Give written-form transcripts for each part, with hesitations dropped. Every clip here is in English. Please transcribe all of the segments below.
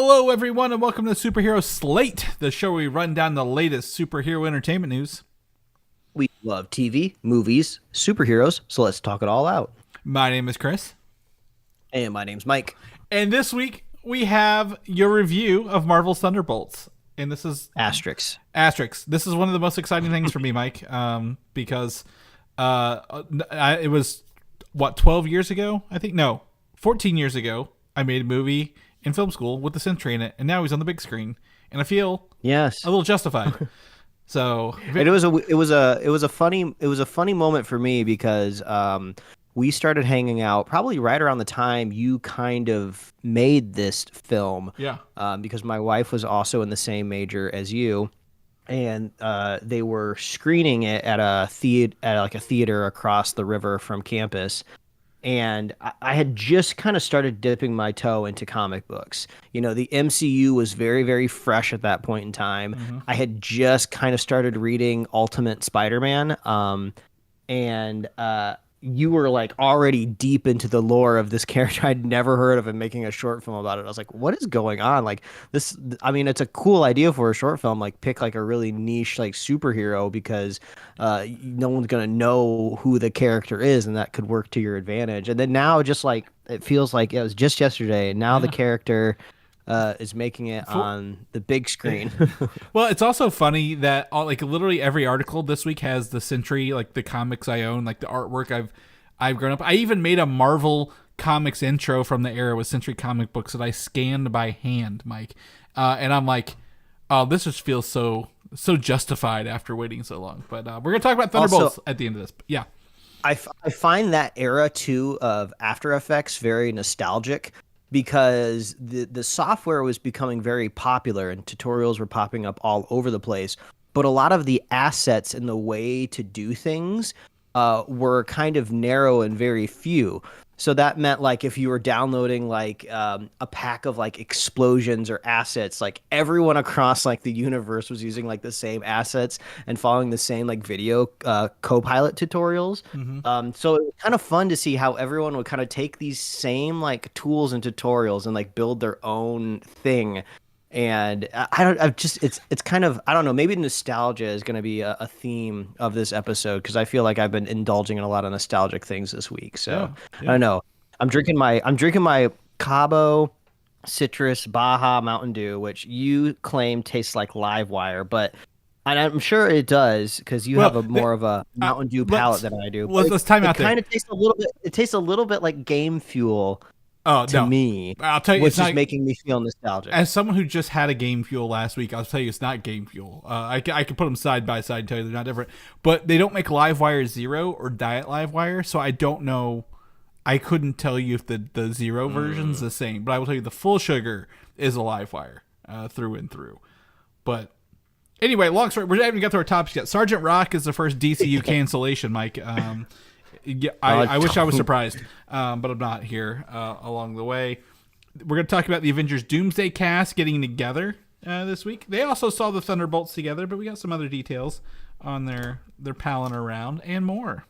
Hello, everyone, and welcome to Superhero Slate, the show where we run down the latest superhero entertainment news. We love TV, movies, superheroes, so let's talk it all out. My name is Chris. And my name's Mike. And this week, we have your review of Marvel's Thunderbolts. And this is... Asterix. This is one of the most exciting things for me, Mike, because it was, 12 years ago? I think, no, 14 years ago, I made a movie in film school with the Sentry in it, and now he's on the big screen, and I feel a little justified. So it was a funny moment for me because we started hanging out probably right around the time you kind of made this film. Yeah. Because my wife was also in the same major as you, and they were screening it at a theater across the river from campus. And I had just kind of started dipping my toe into comic books. You know, the MCU was very, very fresh at that point in time. Mm-hmm. I had just kind of started reading Ultimate Spider-Man. And you were like already deep into the lore of this character I'd never heard of and making a short film about it. I was like, what is going on? Like this, I mean, it's a cool idea for a short film, like pick like a really niche like superhero because no one's going to know who the character is and that could work to your advantage. And then now just like, it feels like it was just yesterday and now the character is making it on the big screen. Well, it's also funny that like literally every article this week has the Sentry, like the comics I own, like the artwork I've grown up. I even made a Marvel comics intro from the era with Sentry comic books that I scanned by hand, Mike. And I'm like, oh, this just feels so justified after waiting so long. But we're gonna talk about Thunderbolts also, at the end of this. But yeah, I find that era too of After Effects very nostalgic. Because the software was becoming very popular and tutorials were popping up all over the place. But a lot of the assets and the way to do things were kind of narrow and very few. So that meant like if you were downloading like a pack of like explosions or assets, like everyone across like the universe was using like the same assets and following the same like video Copilot tutorials. Mm-hmm. So it was kind of fun to see how everyone would kind of take these same like tools and tutorials and like build their own thing. And it's kind of, I don't know, maybe nostalgia is going to be a theme of this episode because I feel like I've been indulging in a lot of nostalgic things this week. So I don't know. I'm drinking my Cabo Citrus Baja Mountain Dew, which you claim tastes like Livewire, but and I'm sure it does because you have more of a Mountain Dew palate than I do. Let's time out there. It kind of tastes a little bit. It tastes a little bit like Game Fuel. Me, I'll tell you, which is making me feel nostalgic. As someone who just had a Game Fuel last week, I'll tell you it's not Game Fuel. I could put them side by side and tell you they're not different. But they don't make Livewire Zero or Diet Livewire, so I don't know. I couldn't tell you if the Zero version's the same. But I will tell you the full sugar is a Livewire through and through. But anyway, long story. We haven't even got to our topics yet. Sgt Rock is the first DCU cancellation, Mike. Yeah, I wish I was surprised, but I'm not here along the way. We're going to talk about the Avengers Doomsday cast getting together this week. They also saw the Thunderbolts together, but we got some other details on their palling around and more.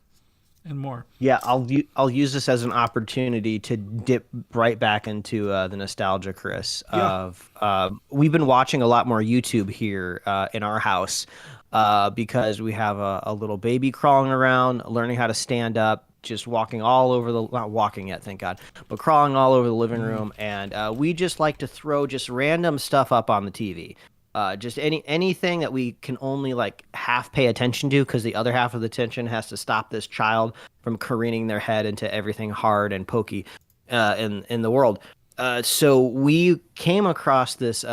Yeah, I'll use this as an opportunity to dip right back into the nostalgia, Chris. We've been watching a lot more YouTube here in our house. Because we have a little baby crawling around, learning how to stand up, just walking all over not walking yet, thank God, but crawling all over the living room. And we just like to throw just random stuff up on the TV. Just anything that we can only like half pay attention to because the other half of the attention has to stop this child from careening their head into everything hard and pokey in the world. So we came across this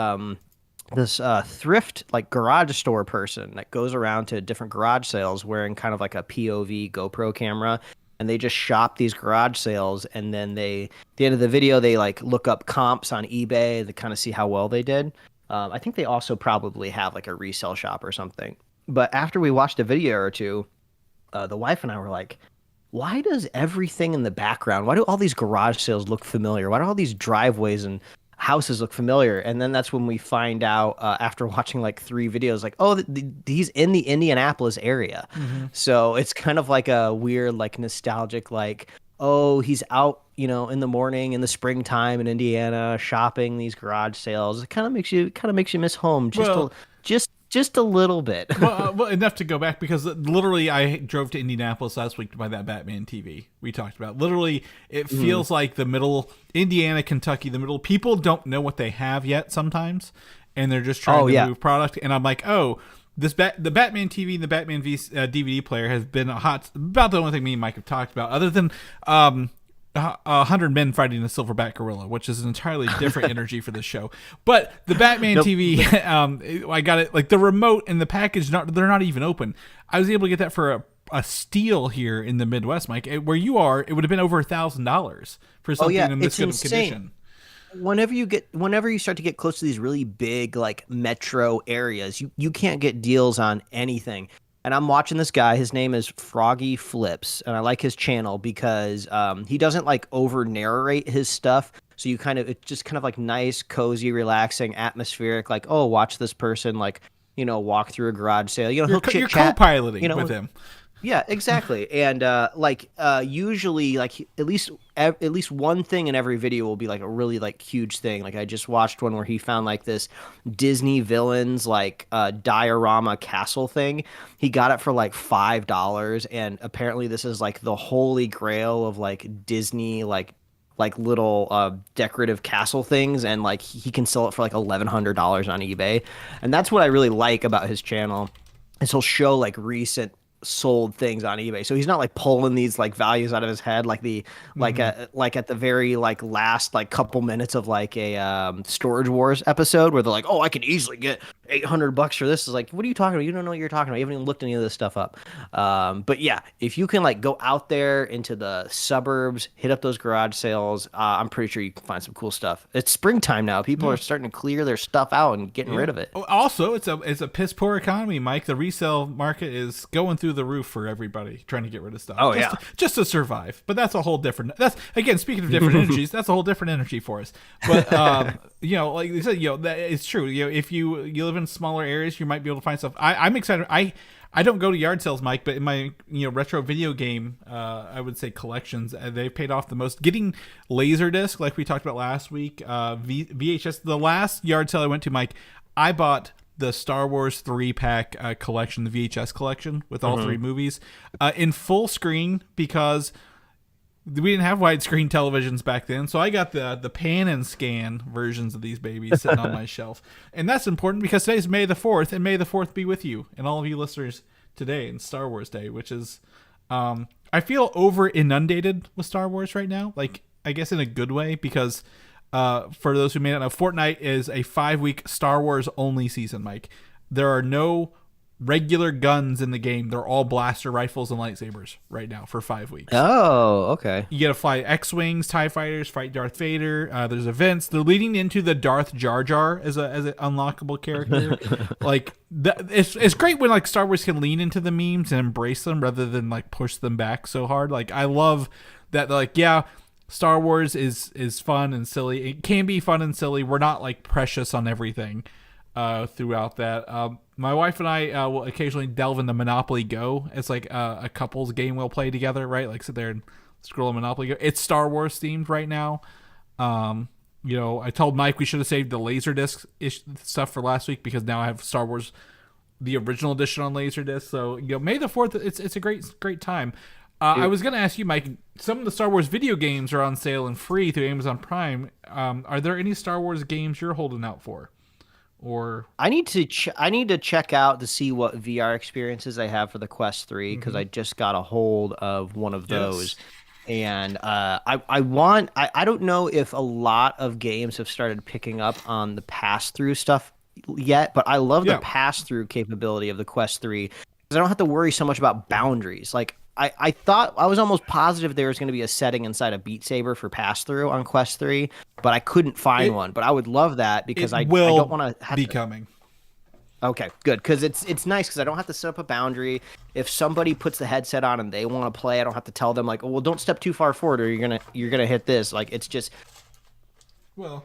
thrift like garage store person that goes around to different garage sales wearing kind of like a POV GoPro camera, and they just shop these garage sales, and then at the end of the video they like look up comps on eBay to kind of see how well they did. I think they also probably have like a resale shop or something. But after we watched a video or two, the wife and I were like, why does everything in the background, why do all these garage sales look familiar? Why do all these driveways and houses look familiar? And then that's when we find out after watching like 3 videos, like, oh, he's in the Indianapolis area. Mm-hmm. So it's kind of like a weird, like nostalgic, like oh, he's out, in the morning in the springtime in Indiana shopping these garage sales. It kind of makes you miss home Well, just a little bit. well, enough to go back because literally I drove to Indianapolis last week to buy that Batman TV we talked about. Literally, it feels like the middle Indiana, Kentucky, the middle. People don't know what they have yet sometimes, and they're just trying to move product. And I'm like, oh, the Batman TV and the Batman DVD player has been about the only thing me and Mike have talked about, other than 100 Men Fighting a Silverback Gorilla, which is an entirely different energy for this show. But the Batman TV, I got it. Like the remote and the package, they're not even open. I was able to get that for a steal here in the Midwest, Mike. Where you are, it would have been over $1,000 for something in this good of condition. Whenever you start to get close to these really big like metro areas, you can't get deals on anything. And I'm watching this guy. His name is Froggy Flips, and I like his channel because he doesn't like over narrate his stuff. So it's just kind of like nice, cozy, relaxing, atmospheric. Like, oh, watch this person like walk through a garage sale. He'll chit chat. You're co-piloting with him. Yeah, exactly. And usually like at least one thing in every video will be like a really like huge thing. Like I just watched one where he found like this Disney villains like diorama castle thing. He got it for like $5, and apparently this is like the holy grail of like Disney like little decorative castle things, and like he can sell it for like $1,100 on eBay. And that's what I really like about his channel, is he'll show like recent sold things on eBay. So he's not like pulling these like values out of his head like like at the very like last like couple minutes of like a Storage Wars episode where they're like, oh, I can easily get $800 for this. Is like, what are you talking about? You don't know what you're talking about. You haven't even looked any of this stuff up. But yeah, if you can like go out there into the suburbs, hit up those garage sales, I'm pretty sure you can find some cool stuff. It's springtime now. People are starting to clear their stuff out and getting rid of it. Also, it's a piss poor economy, Mike. The resale market is going through the roof for everybody trying to get rid of stuff. Oh, just to survive. But that's a whole different. That's again, speaking of different energies, that's a whole different energy for us. But like you said, that it's true. If you live in smaller areas, you might be able to find stuff. I'm excited. I don't go to yard sales, Mike, but in my retro video game, I would say collections, they've paid off the most. Getting Laserdisc, like we talked about last week, VHS. The last yard sale I went to, Mike, I bought the Star Wars 3-pack collection, the VHS collection with all three movies, in full screen because we didn't have widescreen televisions back then. So I got the pan and scan versions of these babies sitting on my shelf. And that's important because today's May the 4th, and May the 4th be with you and all of you listeners today in Star Wars Day, which is, I feel over inundated with Star Wars right now. Like, I guess in a good way, because for those who may not know, Fortnite is a 5-week Star Wars only season, Mike. There are no regular guns in the game. They're all blaster rifles and lightsabers right now for 5 weeks. Oh, okay. You get to fly X-Wings, TIE Fighters, fight Darth Vader. There's events. They're leading into the Darth Jar Jar as an unlockable character. Like, it's great when like Star Wars can lean into the memes and embrace them rather than like push them back so hard. Like, I love that they're like, yeah, Star Wars is fun and silly. It can be fun and silly. We're not like precious on everything throughout that. My wife and I will occasionally delve into Monopoly Go. It's like a couples game we'll play together, right? Like sit there and scroll Monopoly Go. It's Star Wars themed right now. I told Mike we should have saved the Laserdisc stuff for last week because now I have Star Wars, the original edition on Laserdisc. So May the 4th, it's a great time. I was going to ask you, Mike, some of the Star Wars video games are on sale and free through Amazon Prime. Are there any Star Wars games you're holding out for? Or I need to check out to see what VR experiences I have for the Quest 3 because I just got a hold of one of those. And I don't know if a lot of games have started picking up on the pass-through stuff yet, but I love the pass-through capability of the Quest 3 because I don't have to worry so much about boundaries. Like I thought I was almost positive there was going to be a setting inside a Beat Saber for pass-through on Quest 3, but I couldn't find one. But I would love that because I don't want to have to. Coming. Okay, good, because it's nice because I don't have to set up a boundary. If somebody puts the headset on and they want to play, I don't have to tell them like, oh, well, don't step too far forward or you're gonna hit this. Like it's just. Well,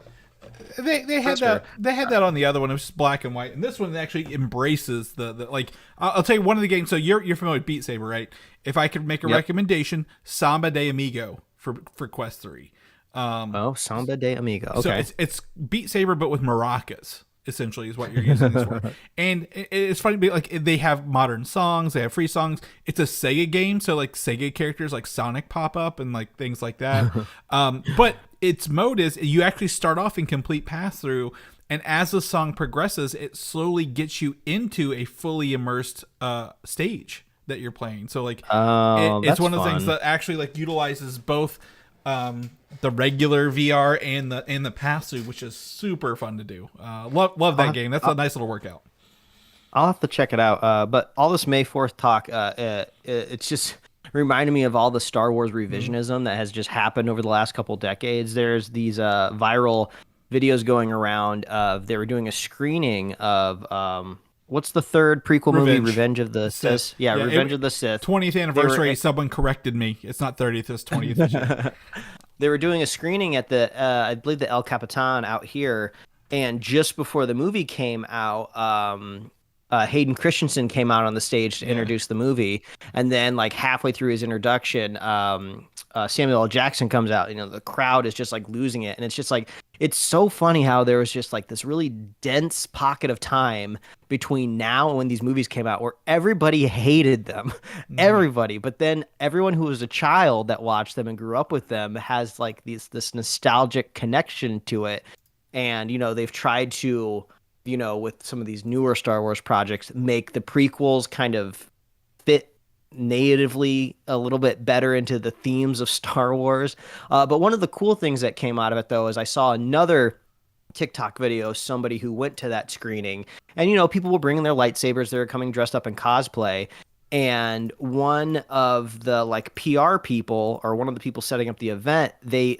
They had that. They had that on the other one. It was just black and white, and this one actually embraces the like. I'll tell you one of the games. So you're familiar with Beat Saber, right? If I could make a recommendation, Samba de Amigo for Quest 3. Samba de Amigo. Okay, so it's Beat Saber but with maracas. Essentially, is what you're using this for. And it's funny, like they have modern songs, they have free songs. It's a Sega game, so like Sega characters like Sonic pop up and like things like that. But its mode is you actually start off in complete pass through, and as the song progresses, it slowly gets you into a fully immersed stage that you're playing. So like, it's one of the things that actually like utilizes both the regular VR and the pass through, which is super fun to do. Love that game. That's a nice little workout. I'll have to check it out. But all this May 4th talk, it's just reminded me of all the Star Wars revisionism that has just happened over the last couple decades. There's these viral videos going around of they were doing a screening of what's the third prequel movie? Revenge of the Sith. Yeah, Revenge of the Sith. 20th anniversary. Someone corrected me. It's not 30th. It's 20th. They were doing a screening at the, I believe, the El Capitan out here, and just before the movie came out, Hayden Christensen came out on the stage to introduce the movie, and then like halfway through his introduction, Samuel L. Jackson comes out. You know, the crowd is just like losing it, and it's just like it's so funny how there was just like this really dense pocket of time between now and when these movies came out where everybody hated them, everybody. But then everyone who was a child that watched them and grew up with them has like this nostalgic connection to it, and you know they've tried to, you know, with some of these newer Star Wars projects, make the prequels kind of fit natively a little bit better into the themes of Star Wars. But one of the cool things that came out of it, though, is I saw another TikTok video, somebody who went to that screening, and, you know, people were bringing their lightsabers. They were coming dressed up in cosplay. And one of the like PR people, or one of the people setting up the event, they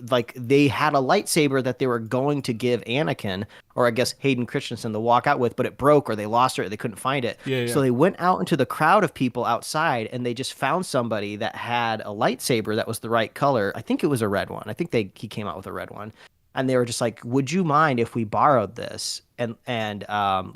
had a lightsaber that they were going to give Anakin, or I guess Hayden Christensen, to walk out with, but it broke, or they lost it, or they couldn't find it. So they went out into the crowd of people outside, and they just found somebody that had a lightsaber that was the right color. I think it was a red one. I think he came out with a red one. And they were just like, "Would you mind if we borrowed this and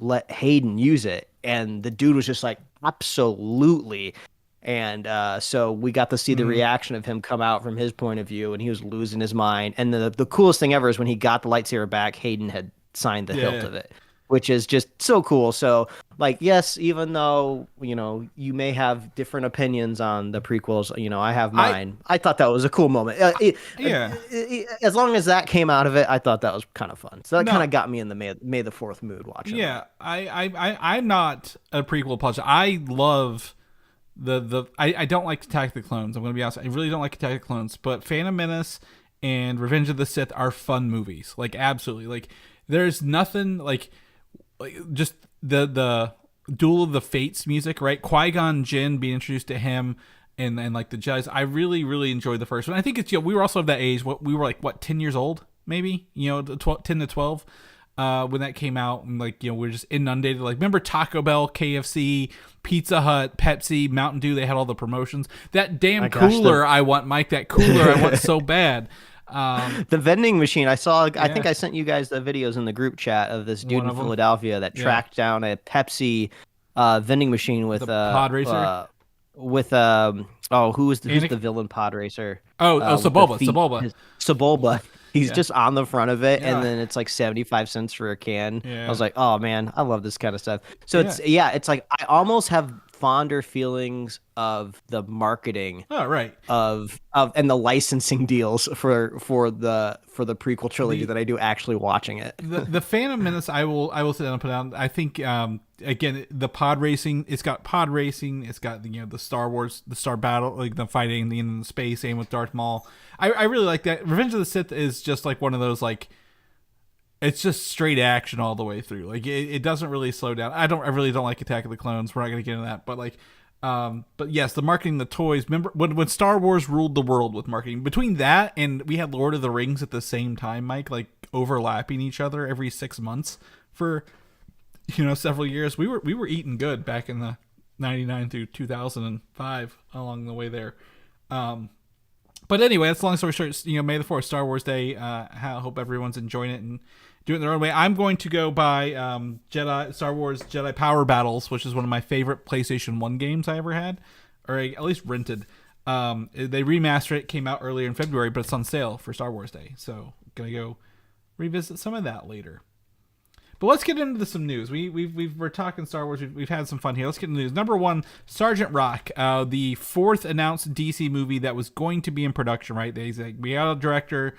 let Hayden use it?" And the dude was just like, "Absolutely." And so we got to see the reaction of him come out from his point of view, and he was losing his mind. And the coolest thing ever is when he got the lightsaber back, Hayden had signed the hilt of it, which is just so cool. So, like, yes, even though, you know, you may have different opinions on the prequels, you know, I have mine. I thought that was a cool moment. As long as that came out of it, I thought that was kind of fun. So that kind of got me in the May the 4th mood watching. Yeah, I'm not a prequel apologist. I love I don't like Attack of the Clones. I'm going to be honest. I really don't like Attack of the Clones. But Phantom Menace and Revenge of the Sith are fun movies. Like, absolutely. Like, there's nothing like just the Duel of the Fates music, right? Qui-Gon Jinn being introduced to him and like the Jedi. I really, really enjoyed the first one. I think it's, you know, we were also of that age. We were like, what, 10 years old, maybe? You know, 10 to 12 when that came out. And like, you know, we're just inundated. Like, remember Taco Bell, KFC, Pizza Hut, Pepsi, Mountain Dew? They had all the promotions. That damn cooler I want, Mike. That cooler I want so bad. The vending machine I saw, I think I sent you guys the videos in the group chat of this dude in Philadelphia that tracked down a Pepsi vending machine with the pod racer who's the villain pod racer? Sebulba. He's just on the front of it, and then it's like 75 cents for a can. I was like, oh man, I love this kind of stuff. So it's like I almost have fonder feelings of the marketing of and the licensing deals for the prequel trilogy that I do actually watching it. The Phantom Menace I will sit down and put down. I think again, the pod racing, it's got pod racing, it's got, you know, the Star Wars, the Star Battle, like the fighting in the space, same with Darth Maul. I really like that. Revenge of the Sith is just like one of those, like, it's just straight action all the way through. Like, it doesn't really slow down. I really don't like Attack of the Clones. We're not going to get into that. But like, but yes, the marketing, the toys. Remember when Star Wars ruled the world with marketing? Between that and we had Lord of the Rings at the same time, Mike, like overlapping each other every 6 months for, you know, several years. We were eating good back in the 99 through 2005 along the way there. But anyway, that's long story short. May the 4th, Star Wars Day. I hope everyone's enjoying it and doing it their own way. I'm going to go buy Star Wars Jedi Power Battles, which is one of my favorite PlayStation 1 games I ever had, or at least rented. They remastered it, came out earlier in February, but it's on sale for Star Wars Day. So gonna go revisit some of that later. But let's get into some news. We're talking Star Wars. We've had some fun here. Let's get into news. Number one, Sgt Rock, the 4th announced DC movie that was going to be in production. Right? We got a director.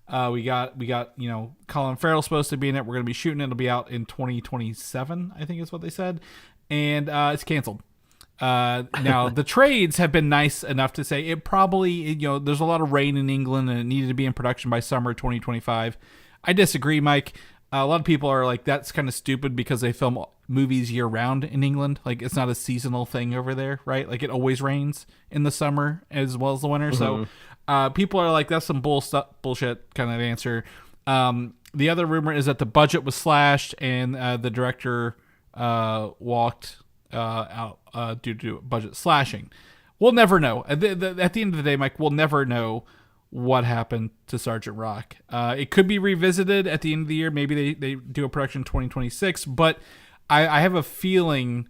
We got Colin Farrell's supposed to be in it. We're gonna be shooting it. It'll be out in 2027, I think is what they said, and it's canceled. Now the trades have been nice enough to say it probably, there's a lot of rain in England and it needed to be in production by summer 2025. I disagree, Mike. A lot of people are like, that's kind of stupid because they film movies year round in England. Like, it's not a seasonal thing over there, right? Like, it always rains in the summer as well as the winter. Mm-hmm. So people are like, that's some bullshit kind of answer. The other rumor is that the budget was slashed and the director walked out due to budget slashing. We'll never know. At the end of the day, Mike, we'll never know what happened to Sgt. Rock. It could be revisited at the end of the year. Maybe they do a production in 2026. But I have a feeling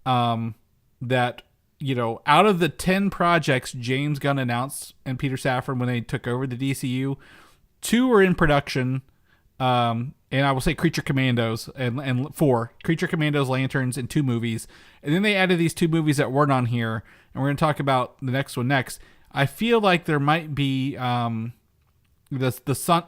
that, out of the 10 projects James Gunn announced and Peter Safran when they took over the DCU, 2 are in production. And I will say Creature Commandos and 4 Creature Commandos, Lanterns, and 2 movies. And then they added these 2 movies that weren't on here, and we're going to talk about the next one next. I feel like there might be the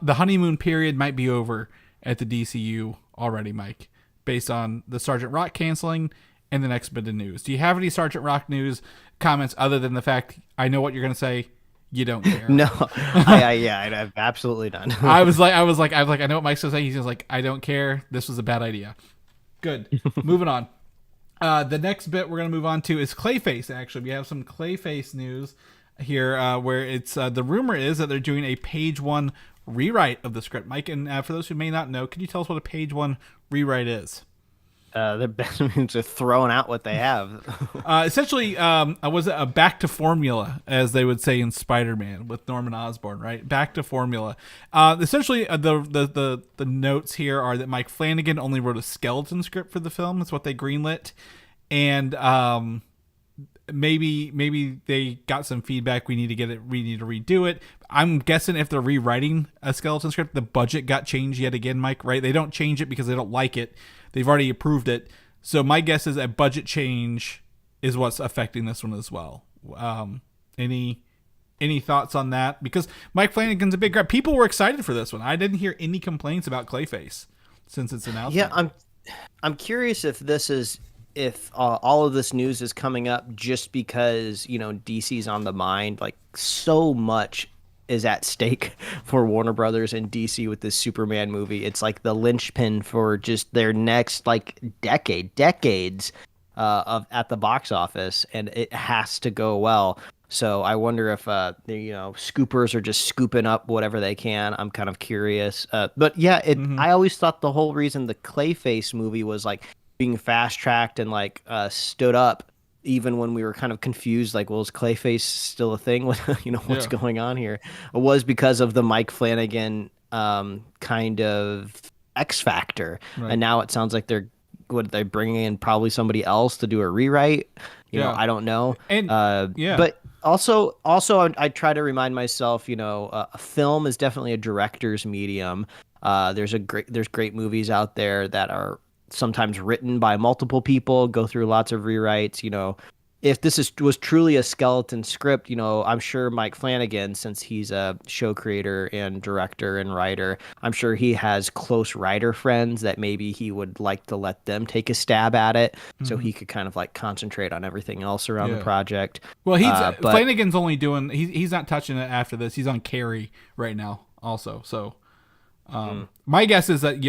honeymoon period might be over at the DCU already, Mike, based on the Sgt. Rock canceling and the next bit of news. Do you have any Sgt. Rock news comments other than the fact I know what you're going to say? You don't care. No, I've absolutely done. I was like, I know what Mike's going to say. He's just like, I don't care. This was a bad idea. Good. Moving on. The next bit we're going to move on to is Clayface. Actually, we have some Clayface news here, where it's the rumor is that they're doing a page 1 rewrite of the script. Mike, and for those who may not know, can you tell us what a page 1 rewrite is? They're just throwing out what they have. Essentially, was it a back to formula, as they would say in Spider-Man with Norman Osborn, right? Back to formula. Essentially, the notes here are that Mike Flanagan only wrote a skeleton script for the film. That's what they greenlit, and maybe they got some feedback. We need to redo it. I'm guessing if they're rewriting a skeleton script, the budget got changed yet again, Mike, right? They don't change it because they don't like it. They've already approved it. So my guess is a budget change is what's affecting this one as well. Any thoughts on that? Because Mike Flanagan's a big grab. People were excited for this one. I didn't hear any complaints about Clayface since it's announced. Yeah, I'm curious if all of this news is coming up just because, DC's on the mind. Like, so much is at stake for Warner Brothers and DC with this Superman movie. It's like the linchpin for just their next decades of at the box office, and it has to go well. So I wonder if the scoopers are just scooping up whatever they can. I'm kind of curious. But yeah, I always thought the whole reason the Clayface movie was like being fast tracked and like stood up, even when we were kind of confused, like, well, is Clayface still a thing? What's going on here? It was because of the Mike Flanagan kind of X factor, right. And now it sounds like they're bringing in probably somebody else to do a rewrite. I don't know. And but also I try to remind myself, a film is definitely a director's medium. There's great movies out there that are sometimes written by multiple people, go through lots of rewrites. If this was truly a skeleton script, I'm sure Mike Flanagan, since he's a show creator and director and writer, I'm sure he has close writer friends that maybe he would like to let them take a stab at it, so he could kind of like concentrate on everything else around the project. Well, Flanagan's only doing he's not touching it after this. He's on Carrie right now also. So my guess is that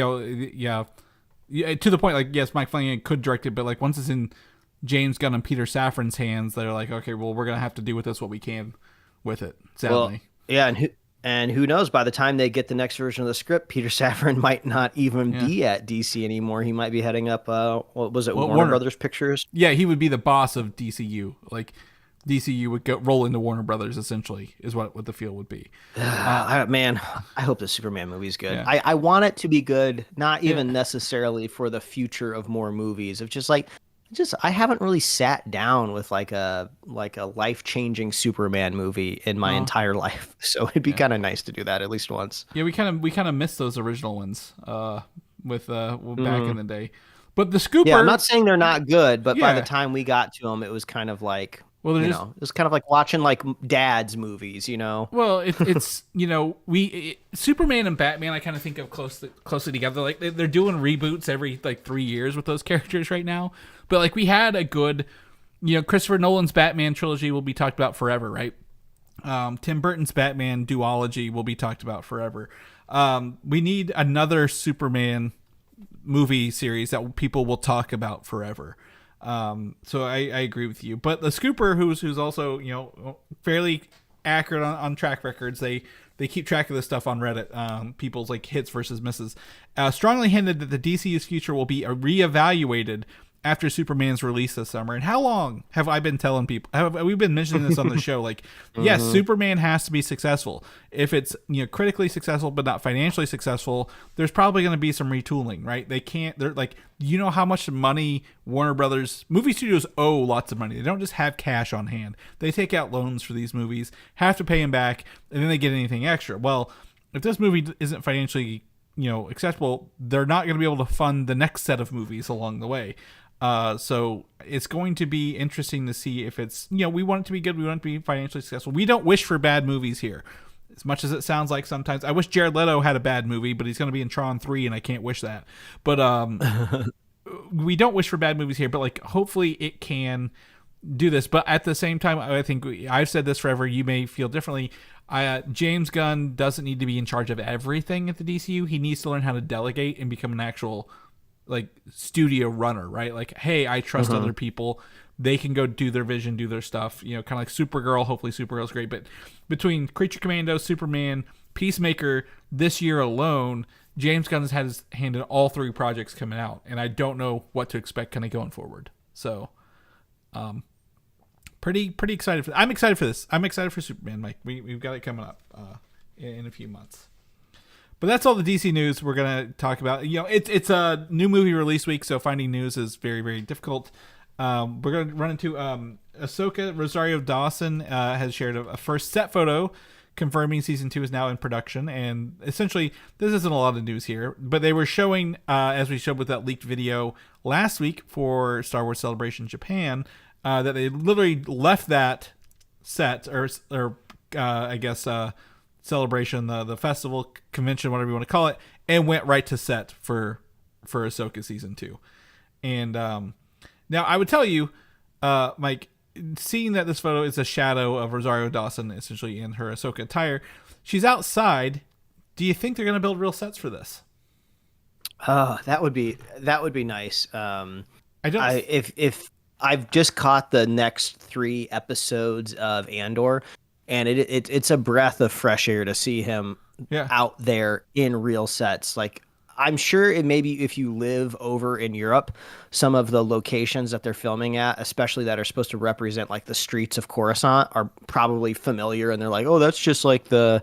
to the point, like, yes, Mike Flanagan could direct it, but like once it's in James Gunn and Peter Safran's hands, they're like, okay, well, we're gonna have to do with this what we can with it. Sadly, well, yeah, and who knows? By the time they get the next version of the script, Peter Safran might not even be at DC anymore. He might be heading up. What was it? Warner Brothers Pictures. Yeah, he would be the boss of DCU. Like, DCU would roll into Warner Brothers, essentially, is what the feel would be. Man, I hope the Superman movie is good. Yeah. I want it to be good, not even necessarily for the future of more movies. Of just I haven't really sat down with like a life-changing Superman movie in my entire life. So it'd be kind of nice to do that at least once. Yeah, we kind of missed those original ones with back in the day. But the Scooper. Yeah, I'm not saying they're not good, but by the time we got to them, it was kind of like, it was kind of like watching like dad's movies, you know? Well, it's Superman and Batman, I kind of think of closely together. Like they're doing reboots every like 3 years with those characters right now. But like we had a good, Christopher Nolan's Batman trilogy will be talked about forever, right? Tim Burton's Batman duology will be talked about forever. We need another Superman movie series that people will talk about forever. So I agree with you. But the Scooper, who's also fairly accurate on track records, they keep track of this stuff on Reddit. People's like hits versus misses. Strongly hinted that the DCU's future will be reevaluated after Superman's release this summer. And how long have I been telling people? Have we been mentioning this on the show? Like, yes, Superman has to be successful. If it's critically successful but not financially successful, there's probably going to be some retooling, right? They're like, how much money Warner Brothers movie studios owe lots of money. They don't just have cash on hand. They take out loans for these movies, have to pay them back, and then they get anything extra. Well, if this movie isn't financially acceptable, they're not going to be able to fund the next set of movies along the way. So it's going to be interesting to see if it's, we want it to be good. We want it to be financially successful. We don't wish for bad movies here, as much as it sounds like sometimes. I wish Jared Leto had a bad movie, but he's going to be in Tron 3 and I can't wish that. But, we don't wish for bad movies here, but like, hopefully it can do this. But at the same time, I think I've said this forever. You may feel differently. James Gunn doesn't need to be in charge of everything at the DCU. He needs to learn how to delegate and become an actual like studio runner, right? Like, hey, I trust other people. They can go do their vision, do their stuff, kind of like Supergirl. Hopefully Supergirl's great. But between Creature Commando, Superman, Peacemaker, this year alone, James Gunn has had his hand in all 3 projects coming out. And I don't know what to expect kind of going forward. So, pretty excited. I'm excited for this. I'm excited for Superman, Mike. We've got it coming up in a few months. But that's all the DC news we're going to talk about. It's a new movie release week, so finding news is very, very difficult. We're going to run into Ahsoka. Rosario Dawson has shared a first set photo confirming season 2 is now in production. And essentially, this isn't a lot of news here, but they were showing, as we showed with that leaked video last week for Star Wars Celebration Japan, that they literally left that set, or I guess, celebration, the festival, convention, whatever you want to call it, and went right to set for Ahsoka season 2. And now I would tell you, Mike, seeing that this photo is a shadow of Rosario Dawson essentially in her Ahsoka attire, she's outside. Do you think they're going to build real sets for this? That would be nice. I don't. If I've just caught the next 3 episodes of Andor, and it's a breath of fresh air to see him out there in real sets. Like, I'm sure it maybe if you live over in Europe, some of the locations that they're filming at, especially that are supposed to represent like the streets of Coruscant, are probably familiar, and they're like, oh, that's just like the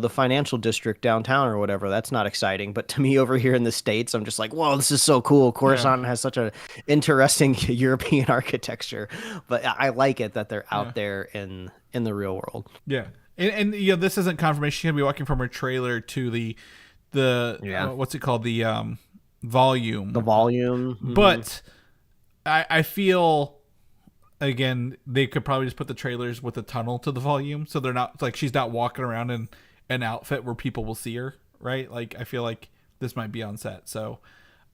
financial district downtown or whatever. That's not exciting. But to me over here in the States, I'm just like, whoa, this is so cool. Coruscant has such an interesting European architecture. But I like it that they're out there in the real world. Yeah. And this isn't confirmation. She's going to be walking from her trailer to the what's it called? The volume. The volume. Mm-hmm. But I feel, again, they could probably just put the trailers with a tunnel to the volume, so they're not like she's not walking around in an outfit where people will see her, right? Like, I feel like this might be on set. So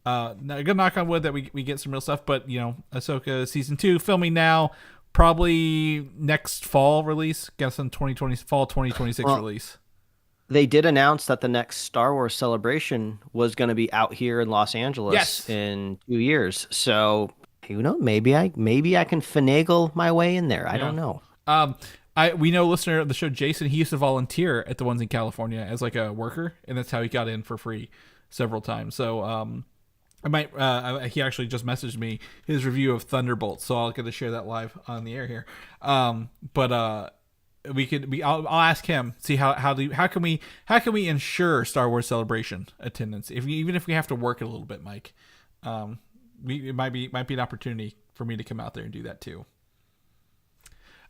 good knock on wood that we get some real stuff. But Ahsoka season 2 filming now, probably next fall release. Guess in fall 2026 release. They did announce that the next Star Wars Celebration was going to be out here in Los Angeles in 2 years. So, maybe I can finagle my way in there. I don't know. We know listener of the show, Jason, he used to volunteer at the ones in California as like a worker, and that's how he got in for free several times. So I might. He actually just messaged me his review of Thunderbolts, so I'll get to share that live on the air here. But we could. I'll ask him. See how can we ensure Star Wars Celebration attendance? Even if we have to work it a little bit, Mike. It might be an opportunity for me to come out there and do that too.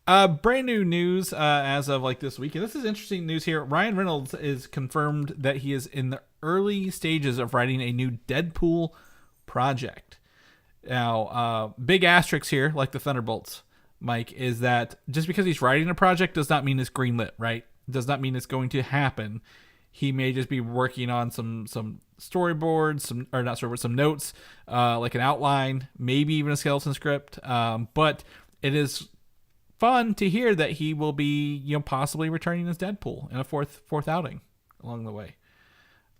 Brand new news as of like this week, and this is interesting news here. Ryan Reynolds is confirmed that he is in the early stages of writing a new Deadpool project. Now, big asterisks here, like the Thunderbolts, Mike, is that just because he's writing a project does not mean it's greenlit, right? Does not mean it's going to happen. He may just be working on some storyboards, some notes, like an outline, maybe even a skeleton script. But it is fun to hear that he will be, possibly returning as Deadpool in a fourth outing along the way.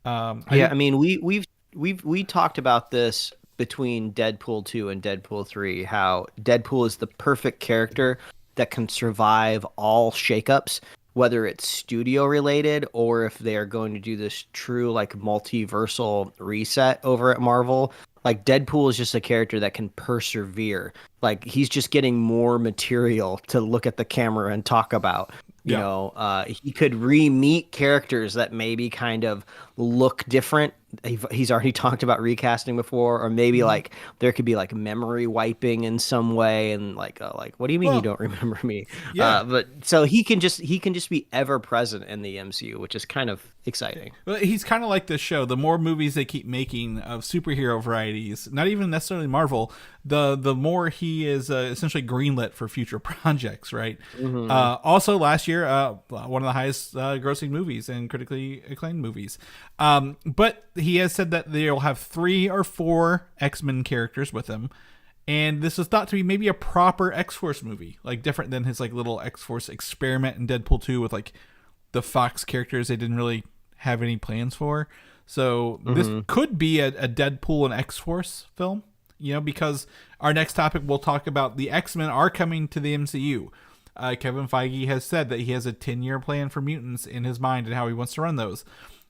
I mean, we talked about this between Deadpool 2 and Deadpool 3, how Deadpool is the perfect character that can survive all shakeups, whether it's studio related or if they are going to do this true like multiversal reset over at Marvel. Like Deadpool is just a character that can persevere. Like he's just getting more material to look at the camera and talk about. He could re-meet characters that maybe kind of look different. He's already talked about recasting before, or maybe like there could be like memory wiping in some way, and like what do you mean you don't remember me? Yeah. But so he can just be ever present in the MCU, which is kind of exciting. Well, he's kind of like this show. The more movies they keep making of superhero varieties, not even necessarily Marvel, the more he is essentially greenlit for future projects, right? Mm-hmm. Also, last year, one of the highest grossing movies and critically acclaimed movies. But he has said that they'll have 3 or 4 X-Men characters with him. And this is thought to be maybe a proper X-Force movie, like different than his like little X-Force experiment in Deadpool 2 with like the Fox characters they didn't really have any plans for. So this could be a Deadpool and X-Force film, because our next topic we'll talk about the X-Men are coming to the MCU. Kevin Feige has said that he has a 10-year plan for mutants in his mind and how he wants to run those.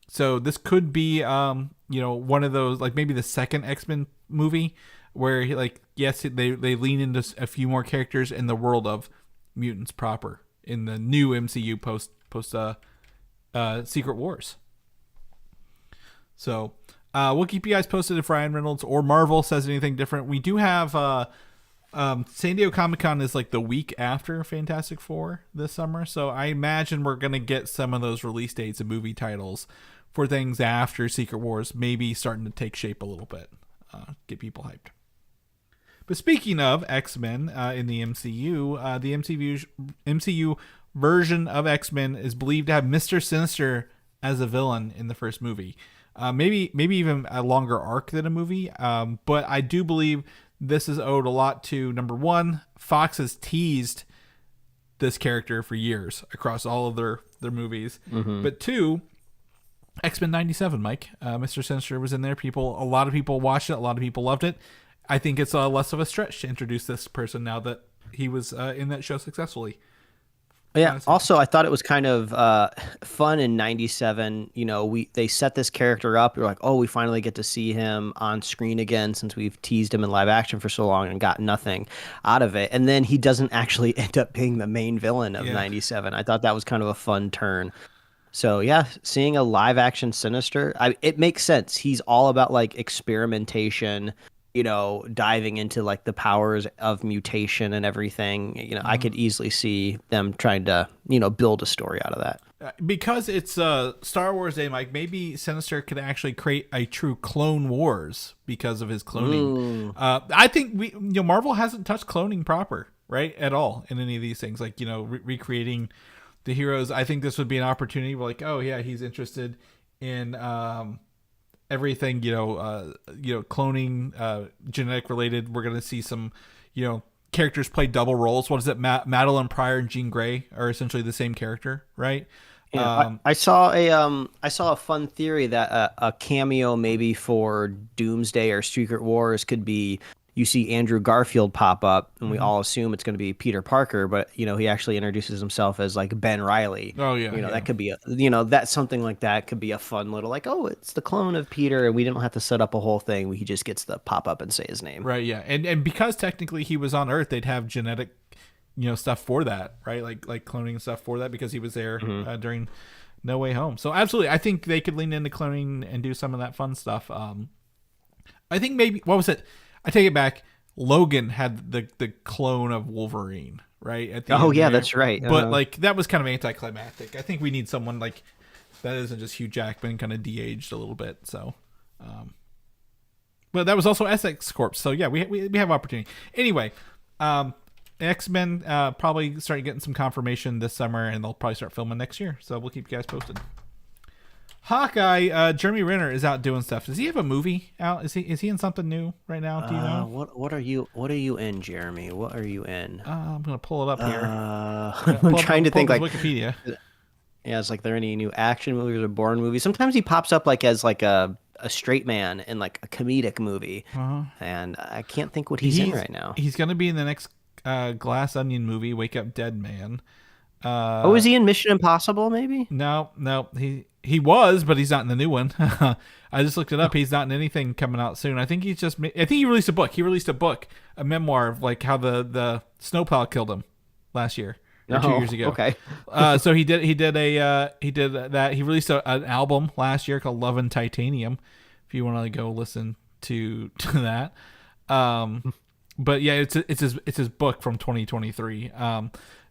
So this could be, one of those, like maybe the second X-Men movie where they lean into a few more characters in the world of mutants proper in the new MCU post Secret Wars. So we'll keep you guys posted if Ryan Reynolds or Marvel says anything different. We do have San Diego Comic-Con is like the week after Fantastic Four this summer, so I imagine we're going to get some of those release dates and movie titles for things after Secret Wars maybe starting to take shape a little bit, get people hyped. But speaking of X-Men in the MCU, the MCU version of X-Men is believed to have Mr. Sinister as a villain in the first movie. Maybe even a longer arc than a movie, but I do believe this is owed a lot to, number one, Fox has teased this character for years across all of their movies. Mm-hmm. But two, X-Men 97, Mike. Mr. Sinister was in there. A lot of people watched it. A lot of people loved it. I think it's less of a stretch to introduce this person now that he was in that show successfully. Yeah. Also, I thought it was kind of fun in '97. They set this character up. You're like, oh, we finally get to see him on screen again since we've teased him in live action for so long and got nothing out of it. And then he doesn't actually end up being the main villain of '97. I thought that was kind of a fun turn. So yeah, seeing a live action Sinister, it makes sense. He's all about like experimentation. Diving into like the powers of mutation and everything. Mm-hmm. I could easily see them trying to, build a story out of that. Because it's Star Wars Day, Mike, maybe Sinister could actually create a true Clone Wars because of his cloning. I think Marvel hasn't touched cloning proper, right, at all in any of these things. Like, recreating the heroes. I think this would be an opportunity where like, oh yeah, he's interested in everything, cloning, genetic related. We're going to see some, characters play double roles. What is it? Madeline Pryor and Jean Grey are essentially the same character, right? Yeah, I saw a fun theory that a cameo maybe for Doomsday or Secret Wars could be, you see Andrew Garfield pop up, and we all assume it's going to be Peter Parker, but he actually introduces himself as like Ben Riley. Oh yeah, That could be that something like that could be a fun little like, oh, it's the clone of Peter, and we didn't have to set up a whole thing. He just gets to pop up and say his name. Right. Yeah, and because technically he was on Earth, they'd have genetic, stuff for that, right? Like cloning stuff for that because he was there during No Way Home. So absolutely, I think they could lean into cloning and do some of that fun stuff. I think maybe what was it? I take it back. Logan had the clone of Wolverine, right? At the end yeah, there. that's right. But like that was kind of anticlimactic. I think we need someone like that isn't just Hugh Jackman, kind of de-aged a little bit. So, but that was also Essex Corp. So yeah, we have opportunity. Anyway, X-Men probably start getting some confirmation this summer, and they'll probably start filming next year. So we'll keep you guys posted. Hawkeye, Jeremy Renner is out doing stuff. Does he have a movie out? Is he in something new right now? Do you know? What are you in, Jeremy? What are you in? I'm gonna pull it up here. I'm trying to think like Wikipedia. Yeah, it's like there any new action movies or Bourne movies? Sometimes he pops up like as like a straight man in like a comedic movie, and I can't think what he's in right now. He's gonna be in the next Glass Onion movie, Wake Up Dead Man. Is he in Mission Impossible? Maybe. No, he was, but he's not in the new one. I just looked it up. He's not in anything coming out soon. I think he released a book. He released a book, a memoir of like how the snowplow killed him last year or 2 years ago. Okay. So he did that. He released an album last year called Love and Titanium. If you want to go listen to that. But yeah, it's his book from 2023.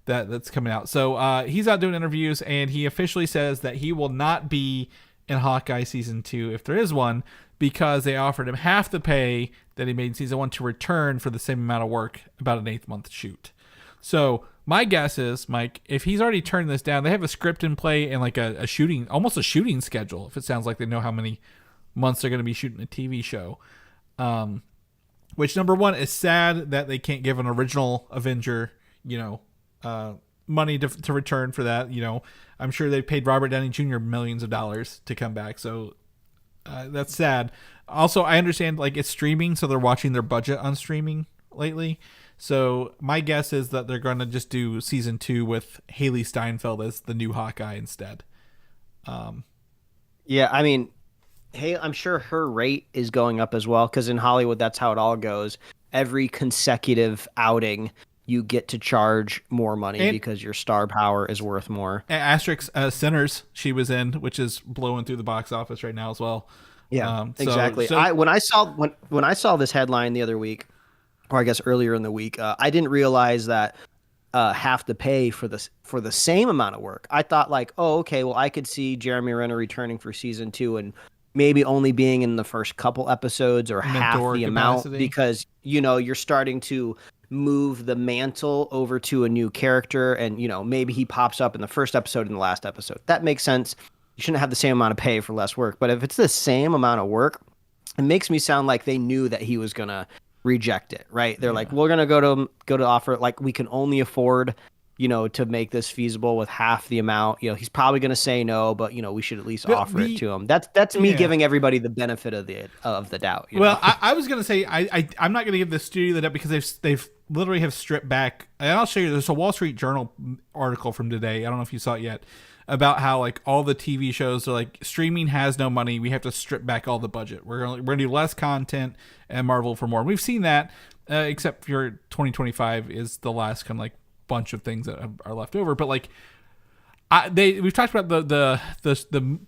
That's coming out. So he's out doing interviews, and he officially says that he will not be in Hawkeye season 2 if there is one, because they offered him half the pay that he made in season 1 to return for the same amount of work, about an 8-month shoot. So my guess is, Mike, if he's already turned this down, they have a script in play and like a shooting, almost a shooting schedule. If it sounds like they know how many months they're going to be shooting a TV show. Which, number one, is sad that they can't give an original Avenger, money to return for that. I'm sure they paid Robert Downey Jr. millions of dollars to come back. So that's sad. Also, I understand like it's streaming, so they're watching their budget on streaming lately. So my guess is that they're going to just do season 2 with Haley Steinfeld as the new Hawkeye instead. Yeah, I mean, hey, I'm sure her rate is going up as well, because in Hollywood, that's how it all goes. Every consecutive outing, you get to charge more money because your star power is worth more. Asterix Sinners, she was in, which is blowing through the box office right now as well. Yeah, exactly. When I saw this headline the other week, or I guess earlier in the week, I didn't realize that half the pay for the same amount of work. I thought like, oh, okay, well, I could see Jeremy Renner returning for season 2 and maybe only being in the first couple episodes or half the amount, because you're starting to move the mantle over to a new character, and maybe he pops up in the first episode and the last episode. That makes sense. You shouldn't have the same amount of pay for less work. But if it's the same amount of work, it makes me sound like they knew that he was gonna reject it, right? They're like, we're gonna go to offer, like, we can only afford to make this feasible with half the amount. He's probably going to say no, but we should at least offer it to him. That's me giving everybody the benefit of the doubt. Well, I was going to say I'm not going to give the studio the doubt, because they've literally have stripped back. And I'll show you. There's a Wall Street Journal article from today. I don't know if you saw it yet, about how like all the TV shows are like, streaming has no money. We have to strip back all the budget. We're gonna do less content and Marvel for more. And we've seen that, except for 2025 is the last kind of like bunch of things that are left over. But like we've talked about the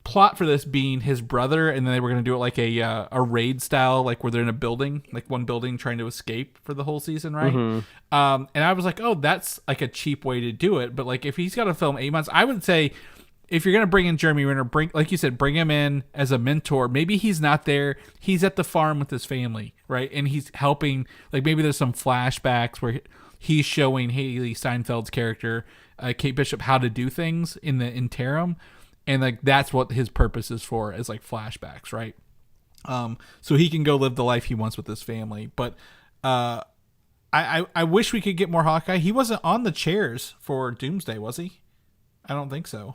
plot for this being his brother, and then they were going to do it like a raid style, like where they're in a building, like one building, trying to escape for the whole season, right? And I was like, oh, that's like a cheap way to do it. But like if he's got to film 8 months, I would say if you're going to bring in Jeremy Renner, like you said, bring him in as a mentor. Maybe he's not there, he's at the farm with his family, right? And he's helping, like maybe there's some flashbacks where he's showing Haley Steinfeld's character, Kate Bishop, how to do things in the interim. And like that's what his purpose is for, is like flashbacks, right? So he can go live the life he wants with his family. But I wish we could get more Hawkeye. He wasn't on the chairs for Doomsday, was he? I don't think so.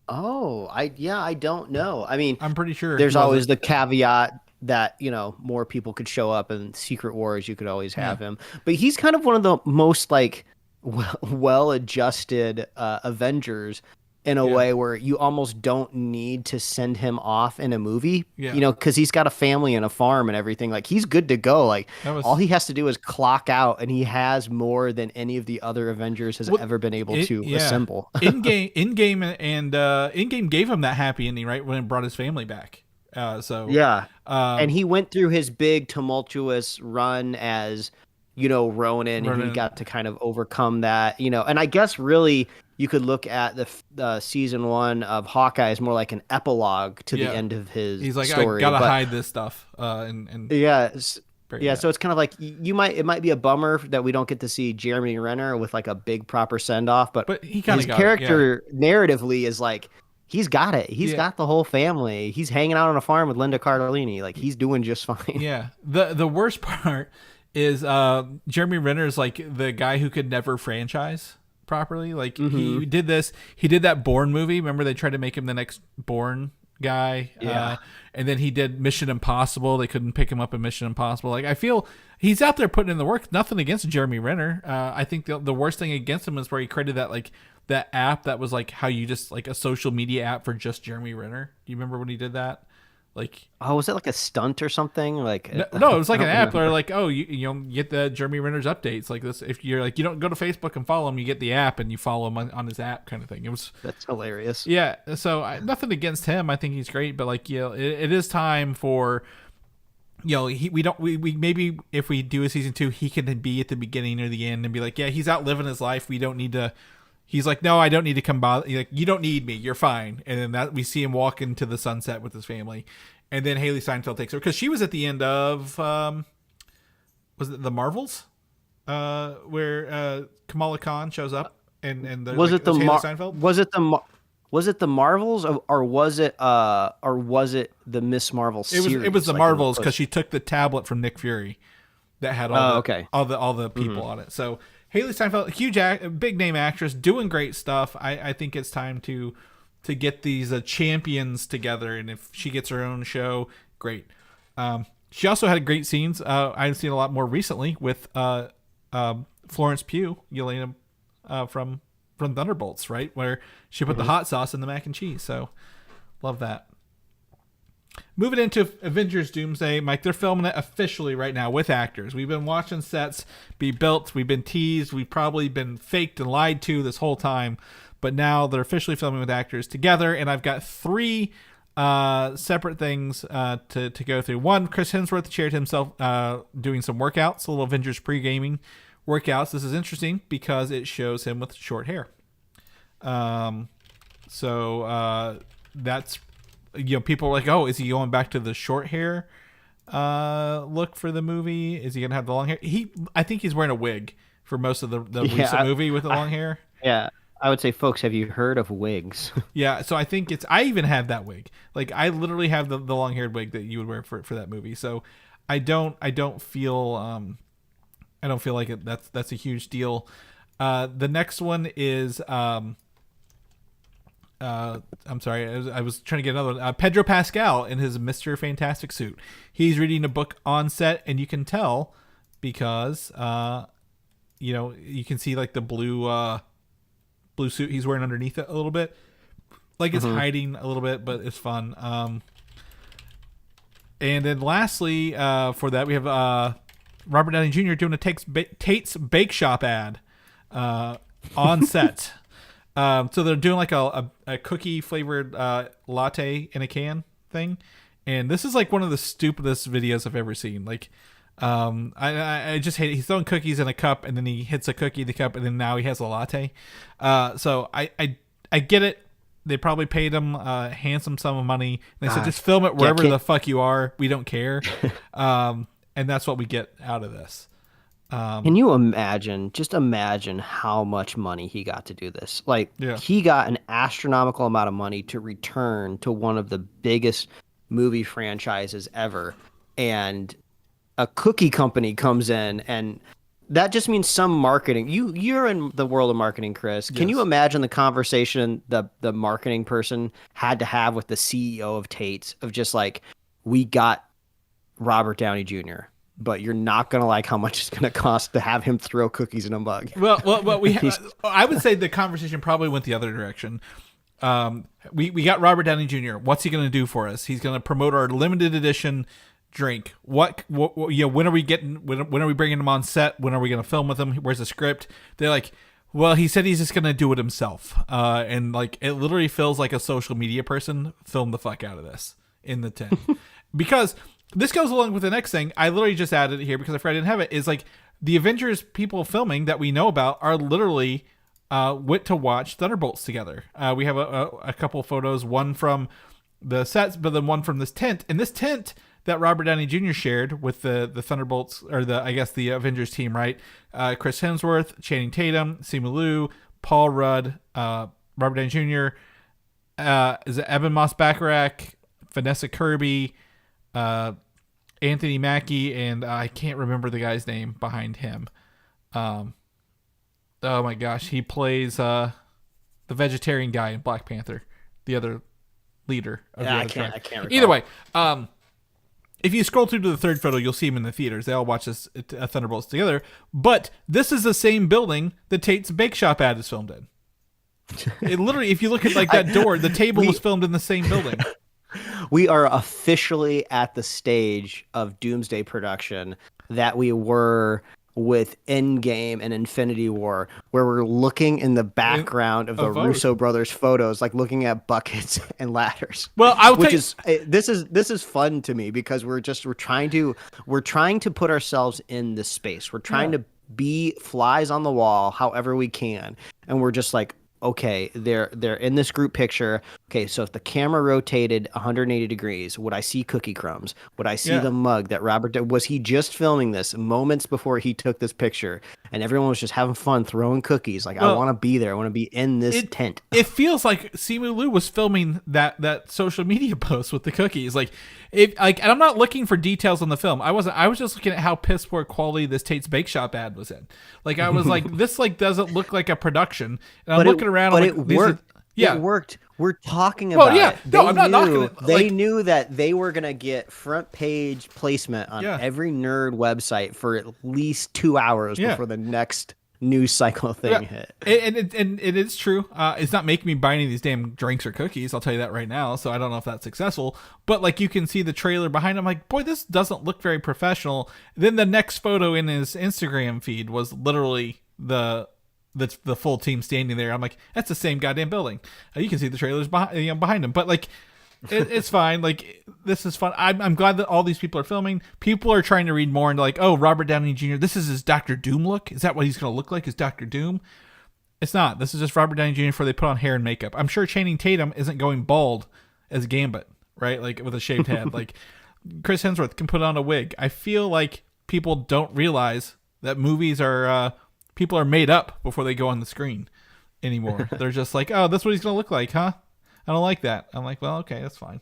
Oh, I don't know. I mean, I'm pretty sure there's always the caveat that, more people could show up in Secret Wars. You could always have him. But he's kind of one of the most like well-adjusted Avengers in a way where you almost don't need to send him off in a movie, because he's got a family and a farm and everything. Like, he's good to go. Like, all he has to do is clock out, and he has more than any of the other Avengers has ever been able to assemble. In-game gave him that happy ending, right, when it brought his family back. And he went through his big tumultuous run as, Ronin, and he got to kind of overcome that, and I guess really you could look at the season 1 of Hawkeye as more like an epilogue to the end of his He's like, story. I gotta hide this stuff. So it's kind of like it might be a bummer that we don't get to see Jeremy Renner with like a big proper send off, but he kind of character narratively is like, he's got it. He's got the whole family. He's hanging out on a farm with Linda Cardellini. Like, he's doing just fine. Yeah. The worst part is Jeremy Renner is like the guy who could never franchise properly. Like, he did that Bourne movie. Remember, they tried to make him the next Bourne guy. And then he did Mission Impossible. They couldn't pick him up in Mission Impossible. Like, I feel he's out there putting in the work. Nothing against Jeremy Renner. I think the worst thing against him is where he created that app that was like how you just like a social media app for just Jeremy Renner. Do you remember when he did that? Like, was it like a stunt or something? Like, no, it was like an app where like, you get the Jeremy Renner's updates like this. If you're like, you don't go to Facebook and follow him, you get the app and you follow him on his app, kind of thing. That's hilarious. Yeah. So nothing against him. I think he's great, but like, it is time for, we maybe if we do a season 2, he can be at the beginning or the end and be like, he's out living his life. We don't need to. He's like, no, I don't need to come by. Like, you don't need me. You're fine. And then that we see him walk into the sunset with his family, and then Haley Steinfeld takes her because she was at the end of was it the Marvels, where Kamala Khan shows up and was it the Marvels or was it the Miss Marvel series? It was the Marvels because she took the tablet from Nick Fury that had all the people on it. So. Haley Steinfeld, big name actress, doing great stuff. I think it's time to get these champions together, and if she gets her own show, great. She also had great scenes. I've seen a lot more recently with Florence Pugh, Yelena from Thunderbolts, right, where she put the hot sauce in the mac and cheese. So love that. Moving into Avengers Doomsday, Mike, they're filming it officially right now with actors. We've been watching sets be built. We've been teased. We've probably been faked and lied to this whole time. But now they're officially filming with actors together. And I've got 3 separate things to go through. One, Chris Hemsworth shared himself doing some workouts, a little Avengers pre-gaming workouts. This is interesting because it shows him with short hair. So that's... people are like, oh, is he going back to the short hair look for the movie? Is he gonna have the long hair? I think he's wearing a wig for most of the recent movie with the long hair. Yeah, I would say, folks, have you heard of wigs? Yeah, so I think I even have that wig. Like, I literally have the long haired wig that you would wear for that movie. So I don't feel like that's a huge deal. The next one is I'm sorry, I was trying to get another one. Pedro Pascal in his Mr. Fantastic suit. He's reading a book on set, and you can tell because you can see like the blue suit he's wearing underneath it a little bit, like it's hiding a little bit, but it's fun. And then lastly, for that we have Robert Downey Jr. doing a Tate's Bake Shop ad on set. So they're doing like a cookie flavored latte in a can thing, and this is like one of the stupidest videos I've ever seen. Like, I just hate it. He's throwing cookies in a cup, and then he hits a cookie in the cup, and then now he has a latte. So I get it. They probably paid him a handsome sum of money. They said just film it wherever the fuck you are. We don't care. And that's what we get out of this. Can you imagine how much money he got to do this? Like, he got an astronomical amount of money to return to one of the biggest movie franchises ever. And a cookie company comes in, and that just means some marketing. You're in the world of marketing, Chris. Can you imagine the conversation the marketing person had to have with the CEO of Tate's of just like, we got Robert Downey Jr., but you're not gonna like how much it's gonna cost to have him throw cookies in a mug. Well, I would say the conversation probably went the other direction. We got Robert Downey Jr. What's he going to do for us? He's going to promote our limited edition drink. What when are we bringing him on set? When are we going to film with him? Where's the script? They're like, well, he said he's just going to do it himself. And like, it literally feels like a social media person filmed the fuck out of this in the tent. Because this goes along with the next thing. I literally just added it here because I didn't have it. Is like the Avengers people filming that we know about are literally went to watch Thunderbolts together. We have a couple of photos, one from the sets, but then one from this tent. And this tent that Robert Downey Jr. shared with the Thunderbolts, or the Avengers team, right? Chris Hemsworth, Channing Tatum, Simu Liu, Paul Rudd, Robert Downey Jr., is it Evan Moss-Bachrach, Vanessa Kirby, Anthony Mackie, and I can't remember the guy's name behind him. Oh my gosh, he plays the vegetarian guy in Black Panther, the other leader. I can't recall. Either way, if you scroll through to the third photo, you'll see him in the theaters. They all watch this Thunderbolts together. But this is the same building that Tate's Bake Shop ad is filmed in. It literally, if you look at like that door, the table was filmed in the same building. We are officially at the stage of Doomsday production that we were with Endgame and Infinity War, where we're looking in the background of the Russo brothers photos, like looking at buckets and ladders. Well, this is fun to me because we're trying to put ourselves in this space. We're trying to be flies on the wall however we can, and we're just like, okay, they're in this group picture. Okay, so if the camera rotated 180 degrees, would I see cookie crumbs? Would I see the mug that was he just filming this moments before he took this picture? And everyone was just having fun throwing cookies. Like, I want to be there. I want to be in this tent. It feels like Simu Liu was filming that social media post with the cookies. And I'm not looking for details on the film. I was just looking at how piss poor quality this Tate's Bake Shop ad was in. Like, I was like, this doesn't look like a production. And I'm looking around. But it worked. It worked. We're talking about it. No, I'm not knocking it. They knew that they were going to get front page placement on every nerd website for at least 2 hours before the next news cycle thing hit. And it is true. It's not making me buy any of these damn drinks or cookies. I'll tell you that right now. So I don't know if that's successful. But like, you can see the trailer behind him. Like, boy, this doesn't look very professional. Then the next photo in his Instagram feed was literally the full team standing there. I'm like, that's the same goddamn building. You can see the trailers behind him, but like, it's fine. Like, this is fun. I'm glad that all these people are filming. People are trying to read more into like, oh, Robert Downey Jr., this is his Dr. Doom look. Is that what he's going to look like? Is Dr. Doom? It's not. This is just Robert Downey Jr. before they put on hair and makeup. I'm sure Channing Tatum isn't going bald as Gambit, right? Like, with a shaved head. Like, Chris Hemsworth can put on a wig. I feel like people don't realize that movies are people are made up before they go on the screen anymore. They're just like, oh, that's what he's going to look like, huh? I don't like that. I'm like, well, okay, that's fine.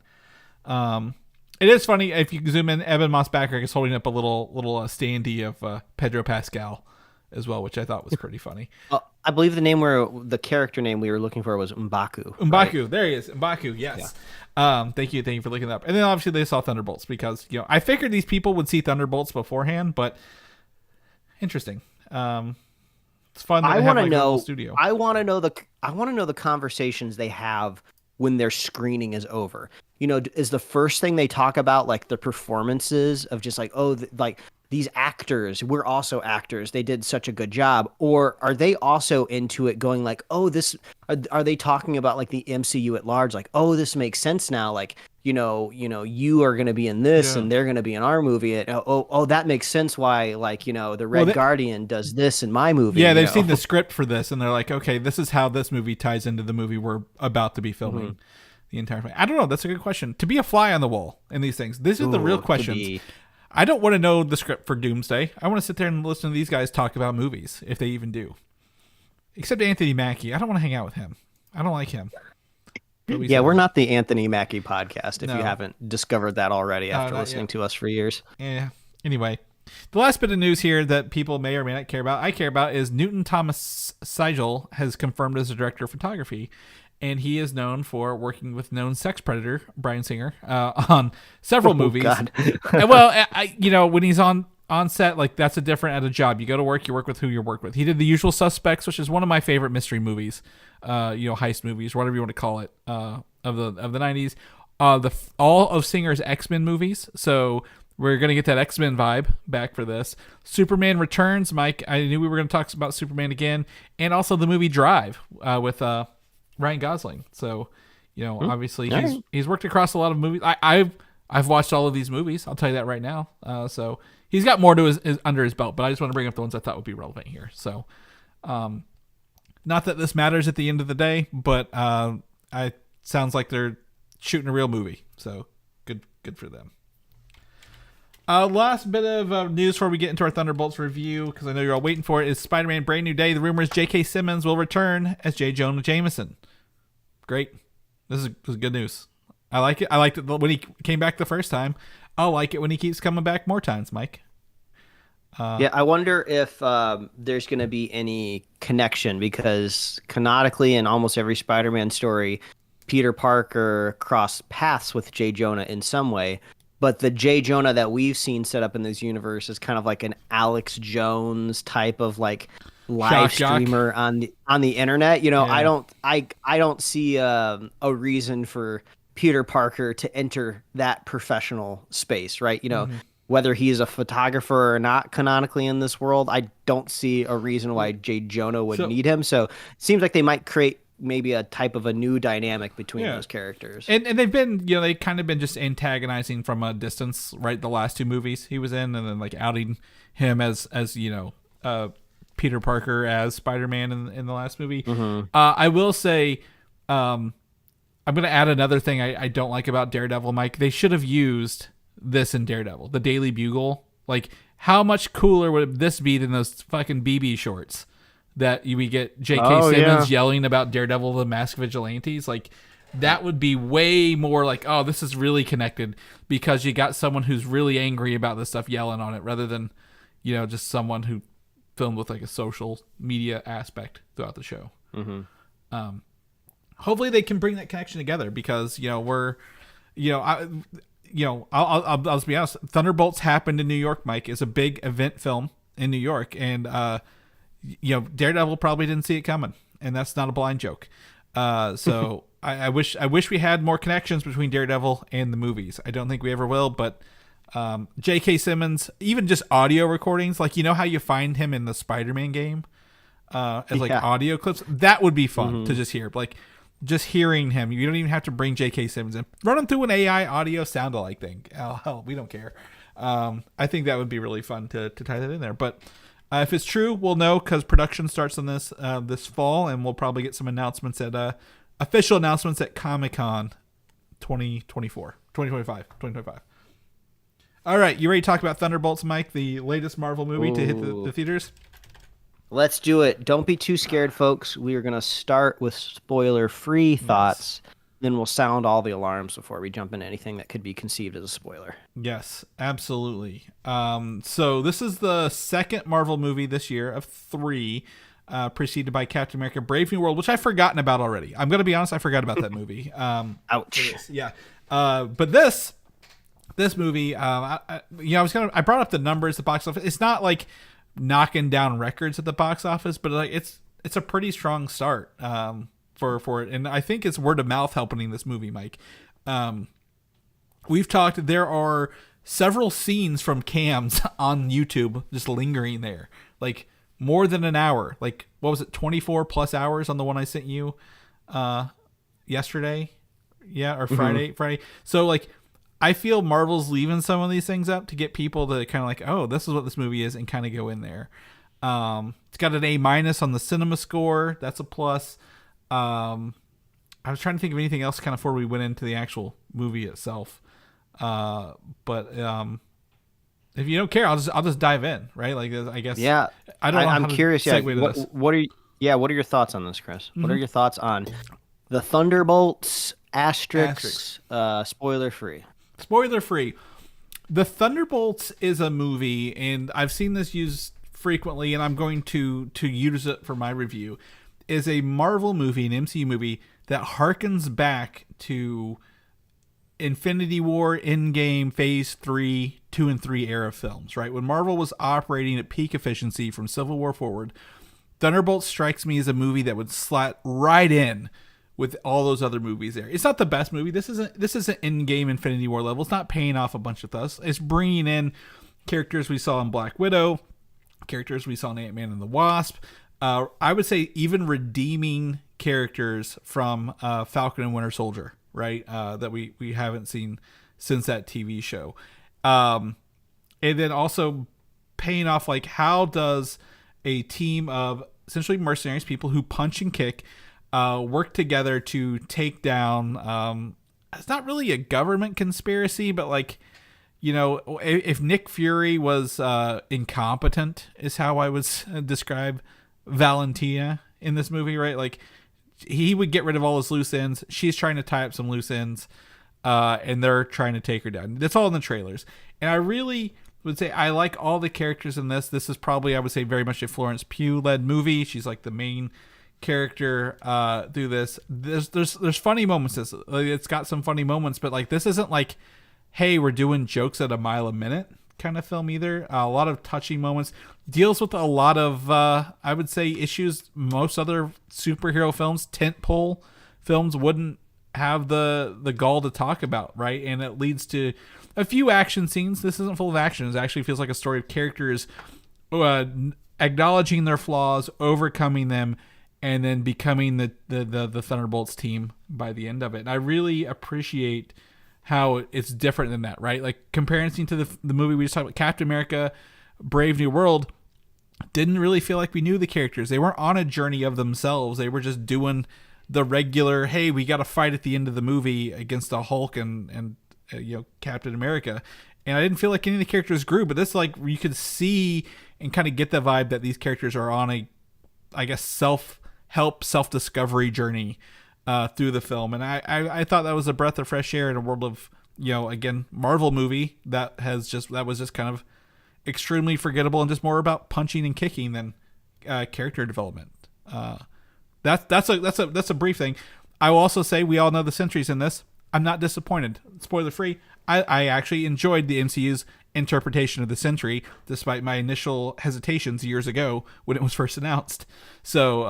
It is funny if you zoom in. Evan Moss-Bachrach is holding up a little standee of Pedro Pascal as well, which I thought was pretty funny. I believe the character name we were looking for was M'Baku. M'Baku, right? There he is. M'Baku, yes. Yeah. Thank you for looking that up. And then obviously they saw Thunderbolts because I figured these people would see Thunderbolts beforehand, but interesting. It's fun. That I want to know. Studio. I want to know the conversations they have when their screening is over. Is the first thing they talk about like the performances of just like, oh, like these actors, we're also actors, they did such a good job, or are they also into it going like, oh, this are they talking about like the MCU at large, like, oh, this makes sense now, like you are going to be in this and they're going to be in our movie. And, oh, that makes sense why, like, the Red Guardian does this in my movie. Yeah, they've seen the script for this and they're like, okay, this is how this movie ties into the movie we're about to be filming the entire thing. I don't know. That's a good question. To be a fly on the wall in these things. These are the real questions. I don't want to know the script for Doomsday. I want to sit there and listen to these guys talk about movies, if they even do. Except Anthony Mackie. I don't want to hang out with him. I don't like him. Yeah, we're not the Anthony Mackie podcast, if you haven't discovered that already after listening to us for years. Yeah. Anyway, the last bit of news here that people may or may not care about, I care about, is Newton Thomas Sigel has confirmed as a director of photography. and he is known for working with known sex predator Bryan Singer on several movies. God. And, well, when he's on set, like that's a different at a job. You go to work, you work with who you work with. He did The Usual Suspects, which is one of my favorite mystery movies, heist movies, whatever you want to call it, of the 90s. All of Singer's X-Men movies. So we're going to get that X-Men vibe back for this. Superman Returns, Mike. I knew we were going to talk about Superman again, and also the movie Drive with Ryan Gosling. So, obviously he's worked across a lot of movies. I've watched all of these movies. I'll tell you that right now. So he's got more to his under his belt, but I just want to bring up the ones I thought would be relevant here. So, not that this matters at the end of the day, but it sounds like they're shooting a real movie. So good for them. Last bit of news before we get into our Thunderbolts review, because I know you're all waiting for it, is Spider-Man Brand New Day. The rumor is J.K. Simmons will return as J. Jonah Jameson. Great. This is good news. I like it. I liked it when he came back the first time. I'll like it when he keeps coming back more times, Mike. I wonder if there's going to be any connection, because canonically in almost every Spider-Man story, Peter Parker crossed paths with J. Jonah in some way. But the J. Jonah that we've seen set up in this universe is kind of like an Alex Jones type of like live streamer on the internet. Yeah. I don't see a reason for Peter Parker to enter that professional space, right? Whether he's a photographer or not canonically in this world, I don't see a reason why J. Jonah would need him. So it seems like they might create maybe a type of a new dynamic between those characters. And they've been, they kind of been just antagonizing from a distance, right? The last two movies he was in, and then like outing him as Peter Parker as Spider-Man in the last movie. Mm-hmm. I will say, I'm going to add another thing I don't like about Daredevil, Mike. They should have used this in Daredevil, the Daily Bugle. Like, how much cooler would this be than those fucking BB shorts that we get J.K. Simmons yelling about Daredevil, the Masked Vigilantes? Like, that would be way more like, oh, this is really connected, because you got someone who's really angry about this stuff yelling on it, rather than, just someone who filmed with like a social media aspect throughout the show. Mm-hmm. Hopefully they can bring that connection together, because I'll just be honest. Thunderbolts happened in New York, Mike. It's a big event film in New York, and Daredevil probably didn't see it coming, and that's not a blind joke. So I wish we had more connections between Daredevil and the movies. I don't think we ever will, but J.K. Simmons, even just audio recordings, like how you find him in the Spider-Man game as like audio clips, that would be fun to just hear. Like, just hearing him, you don't even have to bring J.K. Simmons in. Run him through an AI audio sound-alike thing. Oh, hell, we don't care. I think that would be really fun to tie that in there. But if it's true, we'll know, because production starts on this this fall, and we'll probably get some announcements official announcements at Comic-Con 2025. All right, you ready to talk about Thunderbolts, Mike, the latest Marvel movie to hit the theaters? Let's do it. Don't be too scared, folks. We are going to start with spoiler-free thoughts. Then we'll sound all the alarms before we jump into anything that could be conceived as a spoiler. Yes, absolutely. So this is the second Marvel movie this year of 3, preceded by Captain America Brave New World, which I've forgotten about already. I'm going to be honest, I forgot about that movie. Ouch. Yeah. But this movie, I brought up the numbers, the box office. It's not like knocking down records at the box office, but like it's a pretty strong start for it, and I think it's word of mouth helping this movie, Mike. We've talked, there are several scenes from cams on YouTube just lingering there, like more than an hour. Like, what was it, 24 plus hours on the one I sent you yesterday, or Friday. So like, I feel Marvel's leaving some of these things up to get people to kind of like, oh, this is what this movie is, and kind of go in there. It's got an A- on the cinema score. That's a plus. I was trying to think of anything else kind of before we went into the actual movie itself. But if you don't care, I'll just dive in, right? Like, I guess. Yeah. I don't know. I'm curious. Yeah. What are your thoughts on this, Chris? Mm-hmm. What are your thoughts on the Thunderbolts asterisk. Spoiler free? Spoiler free. The Thunderbolts is a movie, and I've seen this used frequently, and I'm going to use it for my review, is a Marvel movie, an MCU movie, that harkens back to Infinity War, Endgame, Phase 3, 2 and 3 era films, right? When Marvel was operating at peak efficiency from Civil War forward, Thunderbolts strikes me as a movie that would slot right in with all those other movies there. It's not the best movie. This isn't Endgame Infinity War level. It's not paying off a bunch of stuff. It's bringing in characters we saw in Black Widow, characters we saw in Ant-Man and the Wasp. I would say even redeeming characters from Falcon and Winter Soldier, right? That we haven't seen since that TV show. And then also paying off, like, how does a team of essentially mercenaries, people who punch and kick, work together to take down, it's not really a government conspiracy, but like, you know, if Nick Fury was incompetent is how I would describe Valentina in this movie, right? Like, he would get rid of all his loose ends. She's trying to tie up some loose ends, and they're trying to take her down. That's all in the trailers. And I really would say I like all the characters in this. This is probably, I would say, very much a Florence Pugh-led movie. She's like the main character through this. There's funny moments. It's got some funny moments, but like, this isn't like, hey, we're doing jokes at a mile a minute kind of film either. A lot of touching moments. Deals with a lot of, I would say, issues most other superhero films, tentpole films, wouldn't have the gall to talk about, right? And it leads to a few action scenes. This isn't full of action. It actually feels like a story of characters acknowledging their flaws, overcoming them, and then becoming the Thunderbolts team by the end of it. And I really appreciate how it's different than that, right? Like, comparing to the movie we just talked about, Captain America, Brave New World, didn't really feel like we knew the characters. They weren't on a journey of themselves. They were just doing the regular, hey, we got to fight at the end of the movie against the Hulk and Captain America. And I didn't feel like any of the characters grew, but this, like, you could see and kind of get the vibe that these characters are on a, I guess, self-help, self-discovery journey through the film. And I thought that was a breath of fresh air in a world of, again, Marvel movie that was just kind of extremely forgettable and just more about punching and kicking than character development. That's a brief thing. I will also say, we all know the Sentry's in this. I'm not disappointed. Spoiler free. I actually enjoyed the MCU's interpretation of the Sentry, despite my initial hesitations years ago when it was first announced. So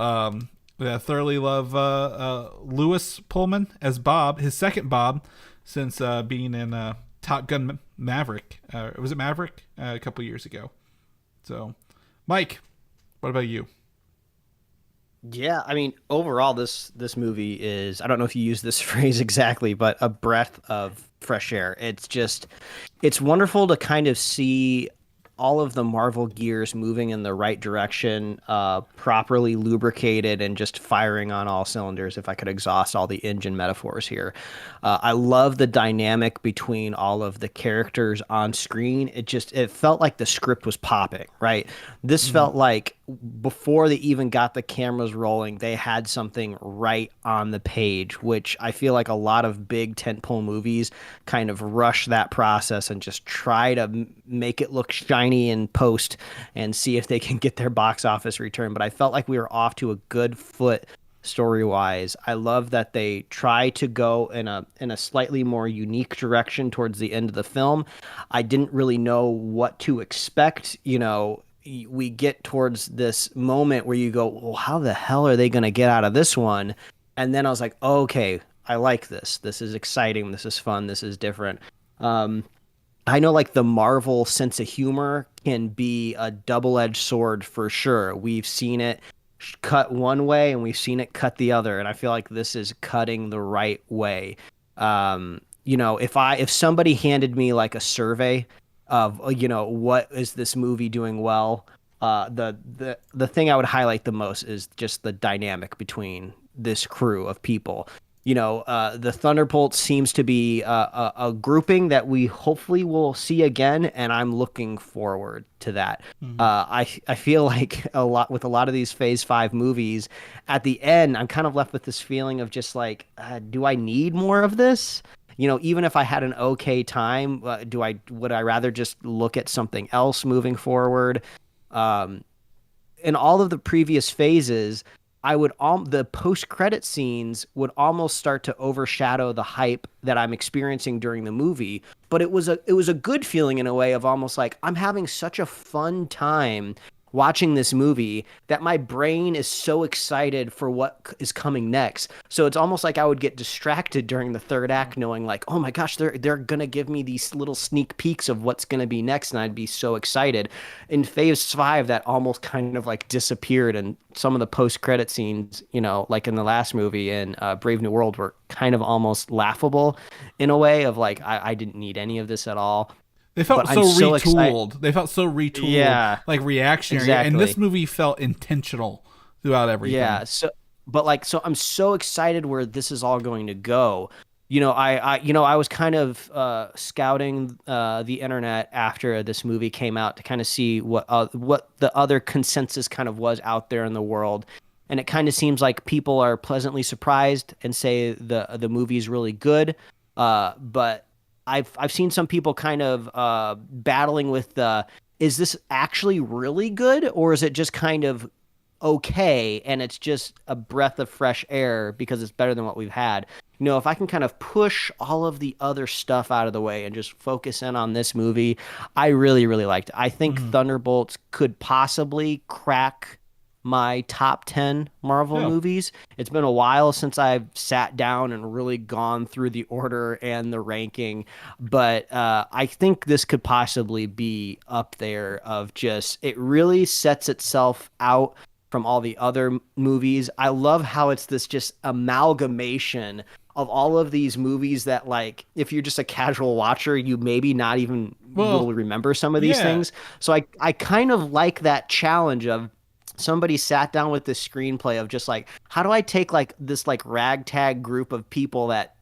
I thoroughly love Lewis Pullman as Bob, his second Bob, since being in Top Gun Maverick. Was it Maverick? A couple years ago. So, Mike, what about you? Yeah, I mean, overall, this movie is, I don't know if you use this phrase exactly, but a breath of fresh air. It's wonderful to kind of see all of the Marvel gears moving in the right direction, properly lubricated and just firing on all cylinders, if I could exhaust all the engine metaphors here. I love the dynamic between all of the characters on screen. It felt like the script was popping, right? This felt like before they even got the cameras rolling, they had something right on the page, which I feel like a lot of big tentpole movies kind of rush that process and just try to make it look shiny in post and see if they can get their box office return. But I felt like we were off to a good foot story-wise. I love that they try to go in a slightly more unique direction towards the end of the film. I didn't really know what to expect. We get towards this moment where you go, well, how the hell are they going to get out of this one? And then I was like, oh, okay, I like this. This is exciting. This is fun. This is different. I know, like, the Marvel sense of humor can be a double-edged sword for sure. We've seen it cut one way and we've seen it cut the other. And I feel like this is cutting the right way. If somebody handed me like a survey of, what is this movie doing well? The thing I would highlight the most is just the dynamic between this crew of people. The Thunderbolts seems to be a grouping that we hopefully will see again, and I'm looking forward to that. Mm-hmm. I feel like with a lot of these Phase 5 movies, at the end, I'm kind of left with this feeling of just like, do I need more of this? Even if I had an okay time, would I rather just look at something else moving forward? In all of the previous phases, the post-credit scenes would almost start to overshadow the hype that I'm experiencing during the movie. But it was a good feeling in a way of almost like I'm having such a fun time watching this movie that my brain is so excited for what is coming next. So it's almost like I would get distracted during the third act knowing like, oh my gosh, they're going to give me these little sneak peeks of what's going to be next. And I'd be so excited. In Phase 5, that almost kind of like disappeared. And some of the post-credit scenes, like in the last movie in Brave New World were kind of almost laughable in a way of like, I didn't need any of this at all. They felt so retooled. They felt so retooled, yeah, like reactionary. exactly. And this movie felt intentional throughout everything. Yeah. So I'm so excited where this is all going to go. I was kind of scouting the internet after this movie came out to kind of see what the other consensus kind of was out there in the world. And it kind of seems like people are pleasantly surprised and say the movie is really good. But I've seen some people kind of battling with is this actually really good, or is it just kind of okay and it's just a breath of fresh air because it's better than what we've had? If I can kind of push all of the other stuff out of the way and just focus in on this movie, I really, really liked it. I think Thunderbolts could possibly crack my top 10 Marvel movies. It's been a while since I've sat down and really gone through the order and the ranking, but I think this could possibly be up there of just, it really sets itself out from all the other movies. I love how it's this just amalgamation of all of these movies that, like, if you're just a casual watcher, you maybe not even will remember some of these things. So I kind of like that challenge of somebody sat down with this screenplay of just like, how do I take like this like ragtag group of people that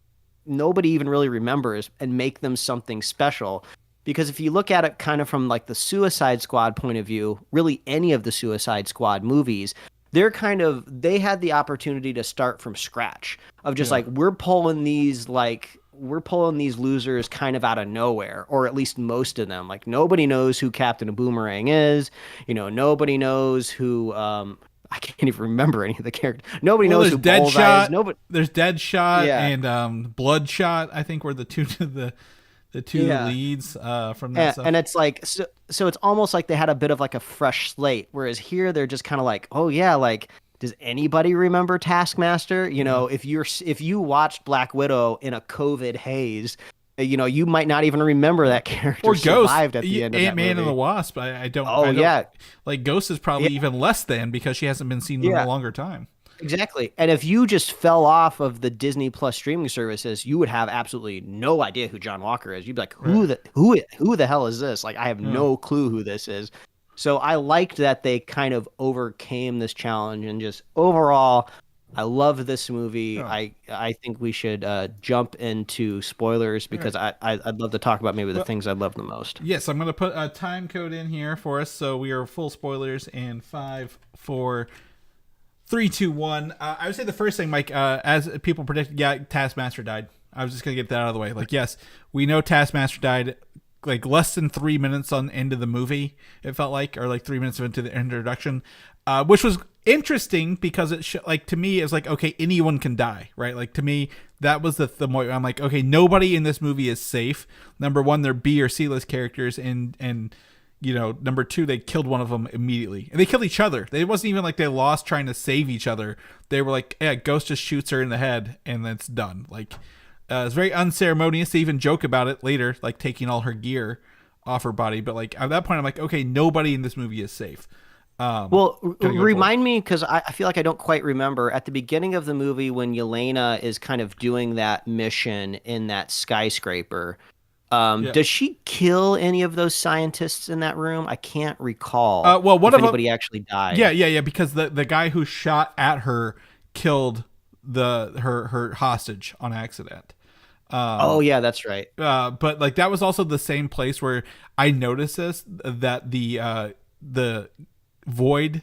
nobody even really remembers and make them something special? Because if you look at it kind of from like the Suicide Squad point of view, really any of the Suicide Squad movies, they had the opportunity to start from scratch of just like, we're pulling these losers kind of out of nowhere, or at least most of them. Like, nobody knows who Captain Boomerang is. Nobody knows who, I can't even remember any of the characters. Nobody knows who Bullseye is. There's Deadshot and Bloodshot, I think, were the two leads from that stuff. And it's like, so it's almost like they had a bit of like a fresh slate, whereas here they're just kind of like, oh yeah, like, does anybody remember Taskmaster? If you watched Black Widow in a COVID haze, you might not even remember that character or survived Ghost, at the end of Ant-Man that movie. and the Wasp. I don't. Like, Ghost is probably even less than, because she hasn't been seen in a longer time. Exactly. And if you just fell off of the Disney Plus streaming services, you would have absolutely no idea who John Walker is. You'd be like, who the hell is this? Like, I have no clue who this is. So I liked that they kind of overcame this challenge, and just overall, I love this movie. I think we should jump into spoilers, because I'd love to talk about maybe the things I love the most. Yes, I'm going to put a time code in here for us, so we are full spoilers in 5, 4, 3, 2, 1. I would say the first thing, Mike, as people predicted, Taskmaster died. I was just going to get that out of the way. Like, yes, we know Taskmaster died like less than 3 minutes on the end of the movie, it felt like, or like 3 minutes into the introduction, which was interesting because it like, to me, it's like, okay, anyone can die, right? Like, to me, that was the I'm like, okay, nobody in this movie is safe. Number one, they're B or C list characters, and number two, they killed one of them immediately, and they killed each other. It wasn't even like they lost trying to save each other. They were like, yeah, Ghost just shoots her in the head and then it's done. Like, it's very unceremonious. They even joke about it later, like taking all her gear off her body. But like, at that point, I'm like, okay, nobody in this movie is safe. Remind me, because I feel like I don't quite remember, at the beginning of the movie when Yelena is kind of doing that mission in that skyscraper, does she kill any of those scientists in that room? I can't recall. If anybody actually died. Yeah, because the guy who shot at her killed her hostage on accident. That's right. But like, that was also the same place where I noticed that the void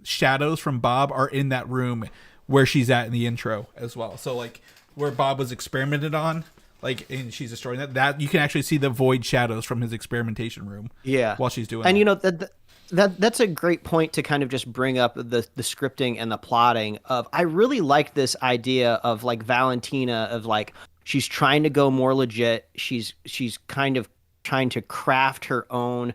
shadows from Bob are in that room where she's at in the intro as well. So like, where Bob was experimented on, like, and she's destroying that you can actually see the void shadows from his experimentation room. Yeah, while she's doing. And that. That's a great point to kind of just bring up the scripting and the plotting of. I really like this idea of like Valentina of like she's trying to go more legit. She's kind of trying to craft her own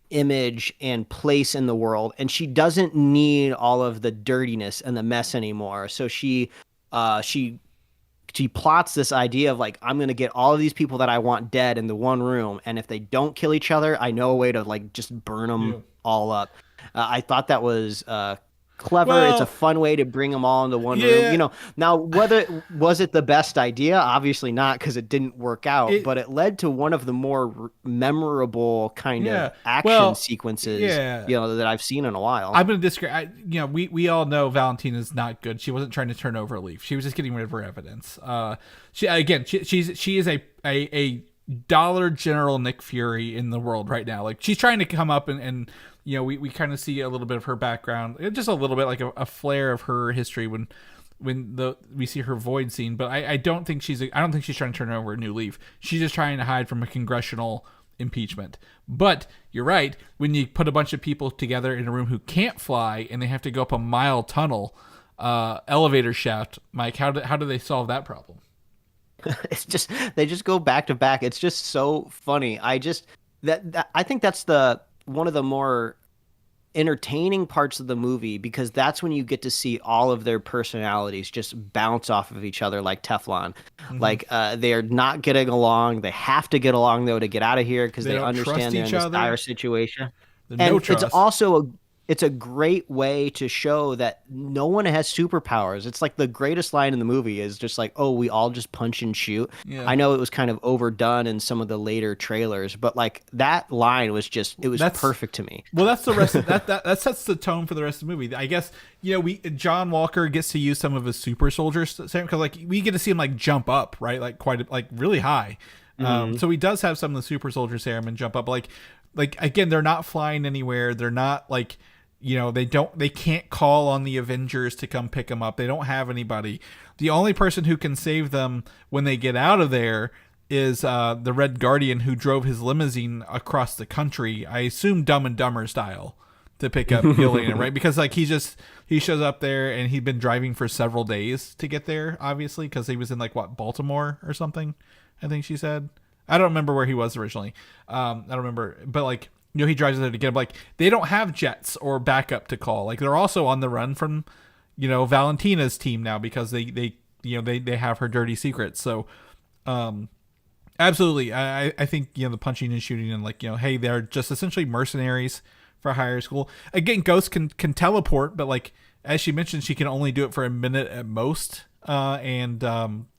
image and place in the world, and she doesn't need all of the dirtiness and the mess anymore. So she plots this idea of like, I'm going to get all of these people that I want dead in the one room, and if they don't kill each other, I know a way to like just burn them all up. I thought that was clever. Well, it's a fun way to bring them all into one room. yeah. You know, now whether was it the best idea? Obviously not, because it didn't work out. But it led to one of the more memorable kind of action sequences, you know, that I've seen in a while. I'm going to disagree. You know, we all know Valentina's not good. She wasn't trying to turn over a leaf. She was just getting rid of her evidence. She is a Dollar General Nick Fury in the world right now. Like, she's trying to come up and you know, we kind of see a little bit of her background, just a little bit, like a flare of her history when we see her void scene. But I don't think she's trying to turn over a new leaf. She's just trying to hide from a congressional impeachment. But you're right, when you put a bunch of people together in a room who can't fly and they have to go up a mile tunnel, elevator shaft, Mike, how do they solve that problem? It's just they just go back to back. It's just so funny. I think that's one of the more entertaining parts of the movie, because that's when you get to see all of their personalities just bounce off of each other like Teflon. Mm-hmm. Like they're not getting along. They have to get along though to get out of here, because they understand they're in this dire situation. It's a great way to show that no one has superpowers. It's like the greatest line in the movie is just like, oh, we all just punch and shoot. Yeah. I know it was kind of overdone in some of the later trailers, but like that line was perfect to me. Well, that's the rest of that sets the tone for the rest of the movie. I guess, you know, John Walker gets to use some of his super soldiers, because like we get to see him like jump up, right? Like really high. Mm-hmm. So he does have some of the super soldier serum and jump up. Like again, they're not flying anywhere. They're not like, you know, they can't call on the Avengers to come pick them up. They don't have anybody. The only person who can save them when they get out of there is the Red Guardian, who drove his limousine across the country, I assume Dumb and Dumber style, to pick up Helena, right? Because like he shows up there, and he'd been driving for several days to get there, obviously, because he was in like Baltimore or something, I think she said. I don't remember where he was originally. I don't remember, but like, you know, he drives there to get them. Like, they don't have jets or backup to call. Like, they're also on the run from, you know, Valentina's team now, because they have her dirty secrets. So, absolutely, I think, you know, the punching and shooting, and like, you know, hey, they're just essentially mercenaries for higher school. Again, Ghost can teleport, but like, as she mentioned, she can only do it for a minute at most, and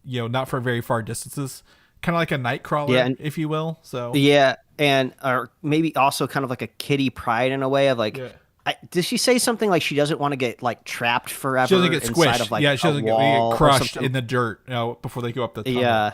you know, not for very far distances. Kind of like a Nightcrawler, if you will. So yeah. And or maybe also kind of like a Kitty Pryde in a way of like, does she say something like she doesn't want to get like trapped forever? She doesn't get squished. Of, like, she doesn't get crushed in the dirt, you know, before they go up the tunnel. Yeah.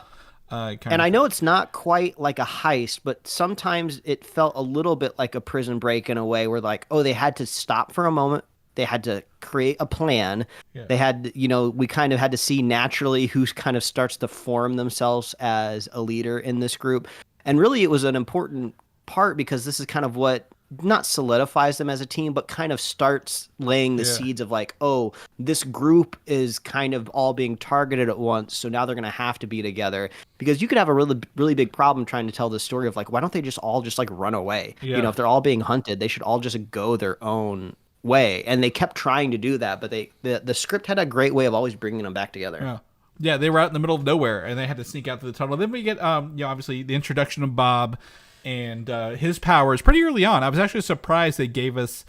And I know it's not quite like a heist, but sometimes it felt a little bit like a prison break in a way where like, oh, they had to stop for a moment. They had to create a plan. Yeah. They had, you know, we kind of had to see naturally who kind of starts to form themselves as a leader in this group. And really, it was an important part, because this is kind of what not solidifies them as a team, but kind of starts laying the seeds of like, oh, this group is kind of all being targeted at once. So now they're going to have to be together, because you could have a really, really big problem trying to tell the story of like, why don't they just all just like run away? Yeah. You know, if they're all being hunted, they should all just go their own way. And they kept trying to do that, but the script had a great way of always bringing them back together. Yeah. Yeah, they were out in the middle of nowhere, and they had to sneak out through the tunnel. Then we get, you know, obviously the introduction of Bob and his powers pretty early on. I was actually surprised they gave us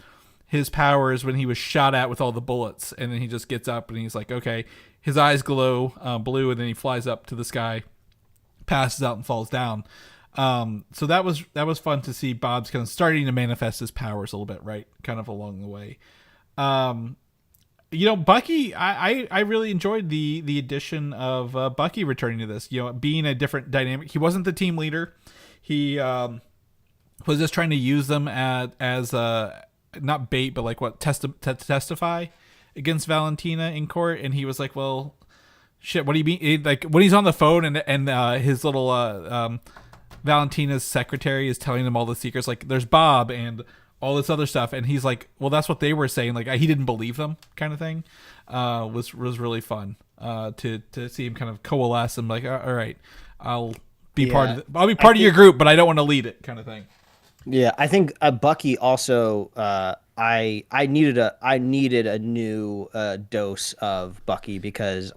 his powers when he was shot at with all the bullets, and then he just gets up and he's like, okay, his eyes glow blue, and then he flies up to the sky, passes out, and falls down. So that was fun to see Bob's kind of starting to manifest his powers a little bit, right? Kind of along the way. You know, Bucky, I really enjoyed the addition of Bucky returning to this, you know, being a different dynamic. He wasn't the team leader. He was just trying to use them as not bait, but like testify against Valentina in court. And he was like, well, shit, what do you mean? Like when he's on the phone and his little Valentina's secretary is telling him all the secrets. Like there's Bob and all this other stuff, and he's like, well, that's what they were saying. Like he didn't believe them, kind of thing. Was really fun to see him kind of coalesce and like, all right, I'll be I'll be part of your group, but I don't want to lead it, kind of thing. Yeah, I think Bucky also. I needed a new dose of Bucky because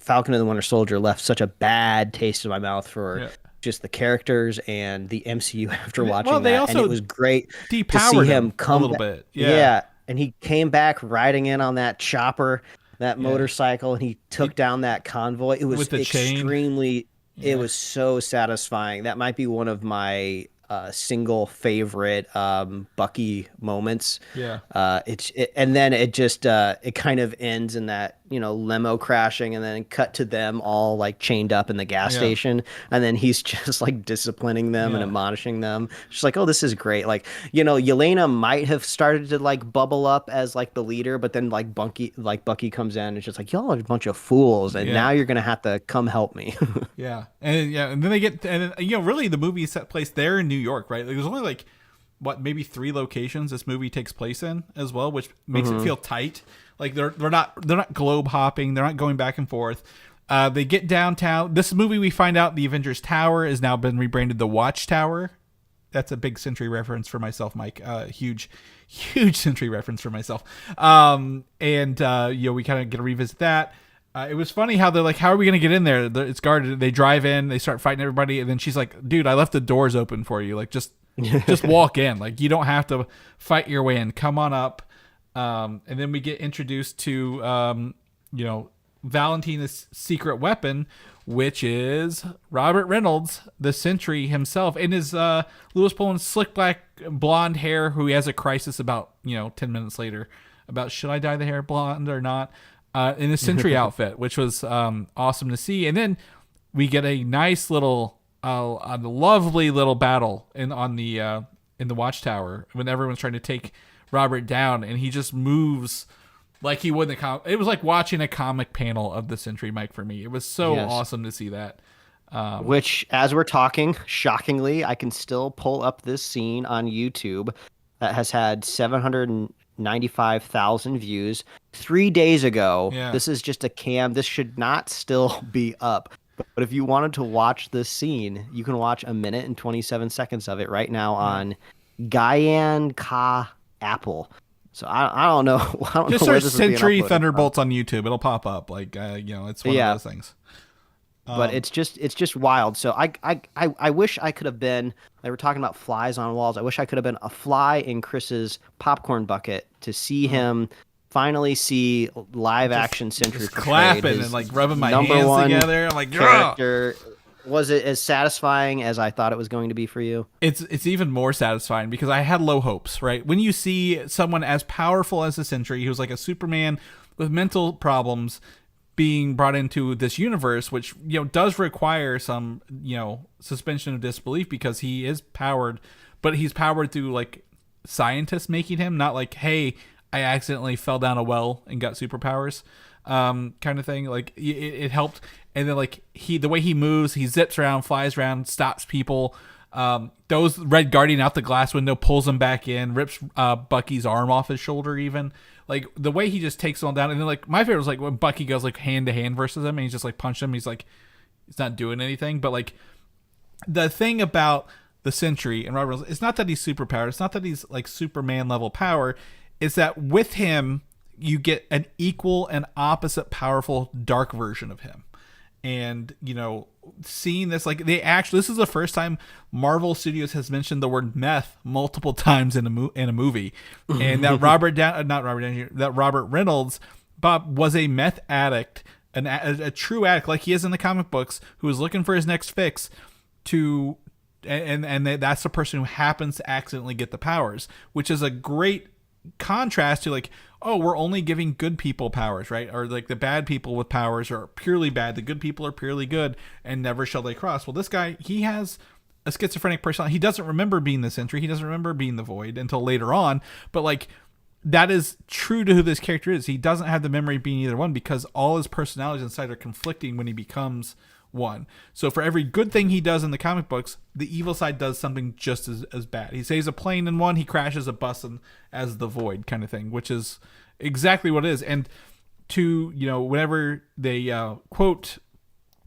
Falcon and the Winter Soldier left such a bad taste in my mouth for just the characters and the MCU after watching that. And it was great to see him come a little bit. Yeah, and he came back riding in on that chopper, that motorcycle, and he took down that convoy. It was with the extremely. It was so satisfying. That might be one of my single favorite Bucky moments. And then it just it kind of ends in that, you know, limo crashing, and then cut to them all like chained up in the gas station, and then he's just like disciplining them and admonishing them, just like, oh, this is great. Like, you know, Yelena might have started to like bubble up as like the leader, but then like Bucky comes in and it's just like, y'all are a bunch of fools, and now you're gonna have to come help me. And then they get, and you know, really the movie set place there in New York, right? There's only like maybe 3 locations this movie takes place in as well, which makes it feel tight. Like they're not globe hopping, they're not going back and forth. They get downtown. This movie, we find out the Avengers Tower has now been rebranded the Watchtower. That's a big Century reference for myself, Mike. Huge Century reference for myself. You know, we kind of get to revisit that. It was funny how they're like, how are we going to get in there? It's guarded. They drive in, they start fighting everybody, and then she's like, dude, I left the doors open for you. Like, just walk in. Like, you don't have to fight your way in. Come on up. And then we get introduced to, you know, Valentina's secret weapon, which is Robert Reynolds, the Sentry himself, in his Lewis Pullman slick black blonde hair, who he has a crisis about, you know, 10 minutes later about, should I dye the hair blonde or not? In his Sentry outfit, which was awesome to see. And then we get a nice little, a lovely little battle in the Watchtower when everyone's trying to take Robert down, and he just moves like he would in the it was like watching a comic panel of the Sentry, Mike, for me. It was so awesome to see that. Which, as we're talking, shockingly, I can still pull up this scene on YouTube that has had 795,000 views 3 days ago. This is just a cam. This should not still be up. But if you wanted to watch this scene, you can watch 1 minute and 27 seconds of it right now on Gyan Ka Apple. So I don't know. I don't just know search Sentry Thunderbolts on YouTube. It'll pop up. Like you know, it's one of those things. But it's just wild. So I wish I could have been. They were talking about flies on walls. I wish I could have been a fly in Chris's popcorn bucket to see him finally see live action Sentry just clapping and like rubbing my hands together. I'm like, character. Was it as satisfying as I thought it was going to be for you? It's even more satisfying because I had low hopes, right? When you see someone as powerful as the Sentry, who's like a Superman with mental problems, being brought into this universe, which, you know, does require some, you know, suspension of disbelief because he is powered, but he's powered through like scientists making him, not like, hey, I accidentally fell down a well and got superpowers, kind of thing. Like it helped. And then like the way he moves, he zips around, flies around, stops people. Those Red Guardian out the glass window, pulls him back in, rips Bucky's arm off his shoulder even. Like the way he just takes them all down. And then like my favorite was like when Bucky goes like hand to hand versus him and he's just like punching him. He's like, he's not doing anything. But like the thing about the Sentry and Robert Reynolds, it's not that he's superpowered. It's not that he's like Superman level power. It's that with him, you get an equal and opposite powerful dark version of him. And, you know, seeing this, like this is the first time Marvel Studios has mentioned the word meth multiple times in a movie. And that Robert Reynolds, Bob, was a meth addict, a true addict like he is in the comic books, who was looking for his next fix and that's the person who happens to accidentally get the powers, which is a great contrast to like, oh, we're only giving good people powers, right? Or like the bad people with powers are purely bad, the good people are purely good, and never shall they cross. Well, this guy, he has a schizophrenic personality. He doesn't remember being the Sentry. He doesn't remember being the Void until later on. But like, that is true to who this character is. He doesn't have the memory of being either one because all his personalities inside are conflicting when he becomes one. So for every good thing he does in the comic books, the evil side does something just as bad. He saves a plane in one, he crashes a bus as the Void kind of thing, which is exactly what it is. And to, whenever they quote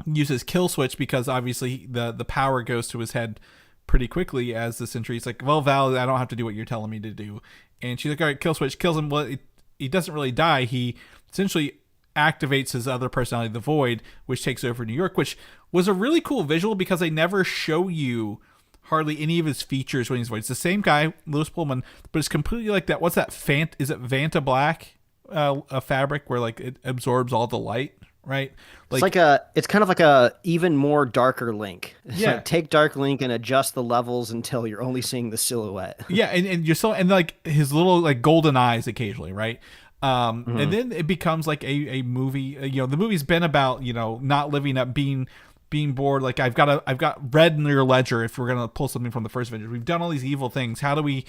uses kill switch, because obviously the power goes to his head pretty quickly as the Sentry. He's like, well, Val, I don't have to do what you're telling me to do. And she's like, all right, kill switch, kills him. Well, he doesn't really die. He essentially activates his other personality, the Void, which takes over New York, which was a really cool visual because they never show you hardly any of his features when he's Void. It's the same guy, Louis Pullman, but it's completely like that. What's that? Is it Vanta Black, a fabric where like it absorbs all the light, right? Like, it's kind of like a even more darker Link. It's yeah. like take Dark Link and adjust the levels until you're only seeing the silhouette. Yeah, and you're and like his little like golden eyes occasionally, right? And then it becomes like a movie. The movie's been about not living up, being bored. Like I've got red in your ledger. If we're gonna pull something from the first Avengers, we've done all these evil things. How do we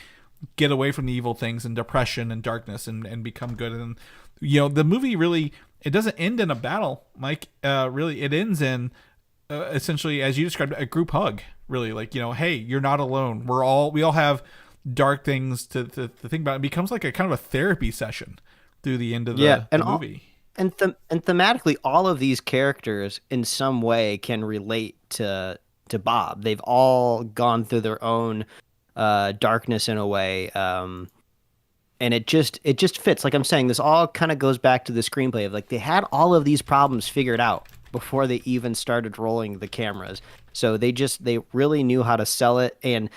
get away from the evil things and depression and darkness and become good? And the movie really, it doesn't end in a battle, Mike. Really, it ends in essentially, as you described, a group hug. Really, like hey, you're not alone. We all have dark things to think about. It becomes like a kind of a therapy session through the end of the movie. And thematically, all of these characters in some way can relate to Bob. They've all gone through their own darkness in a way, and it just fits. Like I'm saying, this all kind of goes back to the screenplay of like they had all of these problems figured out before they even started rolling the cameras. So they really knew how to sell it, and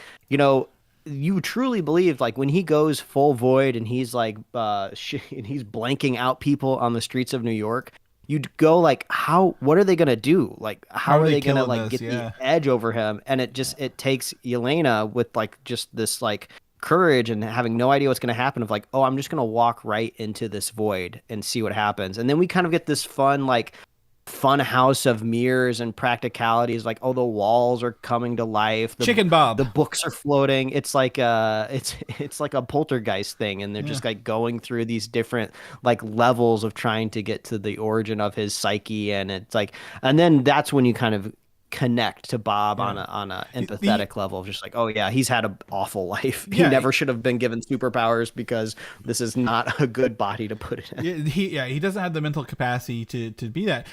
you truly believed, like when he goes full Void and he's like and he's blanking out people on the streets of New York, you'd go like, what are they gonna do? Like how are they gonna like get the edge over him? And it takes Yelena with like just this like courage and having no idea what's gonna happen of like, oh, I'm just gonna walk right into this Void and see what happens. And then we kind of get this fun house of mirrors and practicalities, like the walls are coming to life, Chicken Bob, the books are floating. It's like it's like a poltergeist thing, and they're just like going through these different like levels of trying to get to the origin of his psyche. And it's like, and then that's when you kind of connect to Bob on a empathetic level of just like, oh yeah, he's had an awful life. He never should have been given superpowers because this is not a good body to put it in. He doesn't have the mental capacity to be that.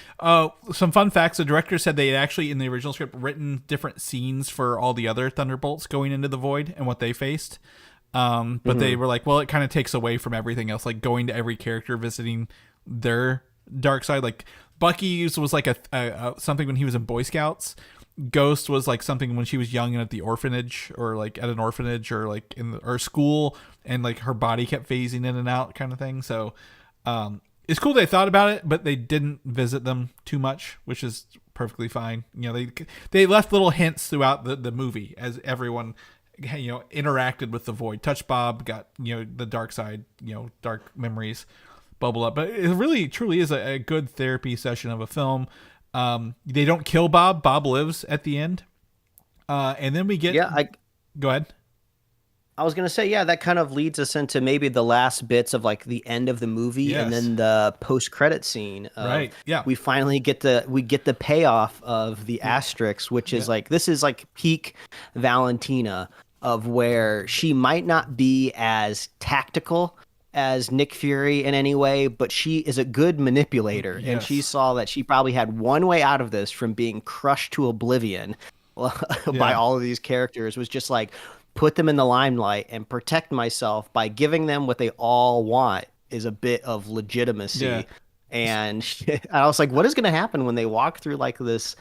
Some fun facts: the director said they had actually in the original script written different scenes for all the other Thunderbolts going into the Void and what they faced. But they were like, well, it kind of takes away from everything else, like going to every character, visiting their dark side. Like Bucky's was like a something when he was in Boy Scouts. Ghost was like something when she was young and at the orphanage, or like at an orphanage, or like in or school, and like her body kept phasing in and out, kind of thing. So it's cool they thought about it, but they didn't visit them too much, which is perfectly fine. They left little hints throughout the movie as everyone interacted with the Void. Touch Bob, got the dark side, dark memories bubble up. But it really truly is a good therapy session of a film. They don't kill Bob. Bob lives at the end. And then we get go ahead. I was gonna say, that kind of leads us into maybe the last bits of like the end of the movie, and then the post-credit scene. Right. Yeah. We finally get the payoff of the Asterix, which is like, this is like peak Valentina, of where she might not be as tactical as Nick Fury in any way, but she is a good manipulator. And she saw that she probably had one way out of this from being crushed to oblivion by all of these characters, was just like, put them in the limelight and protect myself by giving them what they all want, is a bit of legitimacy. And I was like, what is going to happen when they walk through like this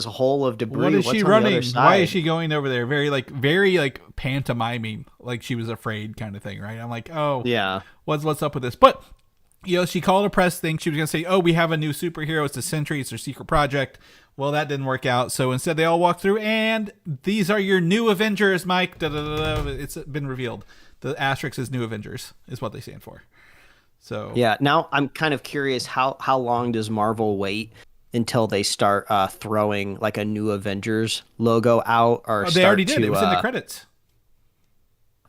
hole of debris? What is she running? Why is she going over there? Very like pantomiming, like she was afraid kind of thing, right? I'm like, oh yeah, what's up with this? But she called a press thing. She was gonna say, oh, we have a new superhero. It's the Sentry. It's their secret project. Well, that didn't work out. So instead, they all walk through, and these are your new Avengers, Mike. It's been revealed. The Asterix is New Avengers, is what they stand for. So now I'm kind of curious, how long does Marvel wait until they start throwing like a New Avengers logo out? Or they already did. It was in the credits.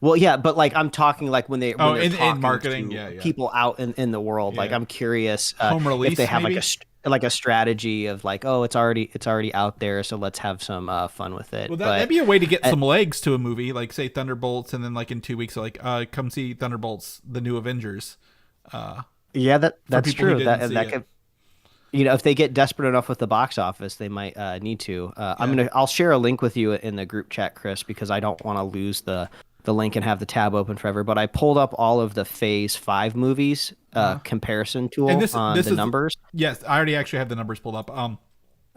Well, yeah, but like I'm talking like when they're in marketing, to people out in the world. Like I'm curious home release, if they have maybe? like like a strategy of like, oh, it's already out there, so let's have some fun with it. Well, that'd But be a way to get some legs to a movie, like say Thunderbolts, and then like in 2 weeks, like come see Thunderbolts, the new Avengers. yeah, For that's people who true. didn't That see that it. could, if they get desperate enough with the box office, they might need to. Yeah. I'll share a link with you in the group chat, Chris, because I don't want to lose the link and have the tab open forever. But I pulled up all of the Phase 5 movies comparison And tool on this the is numbers. yes, I already actually have the numbers pulled up.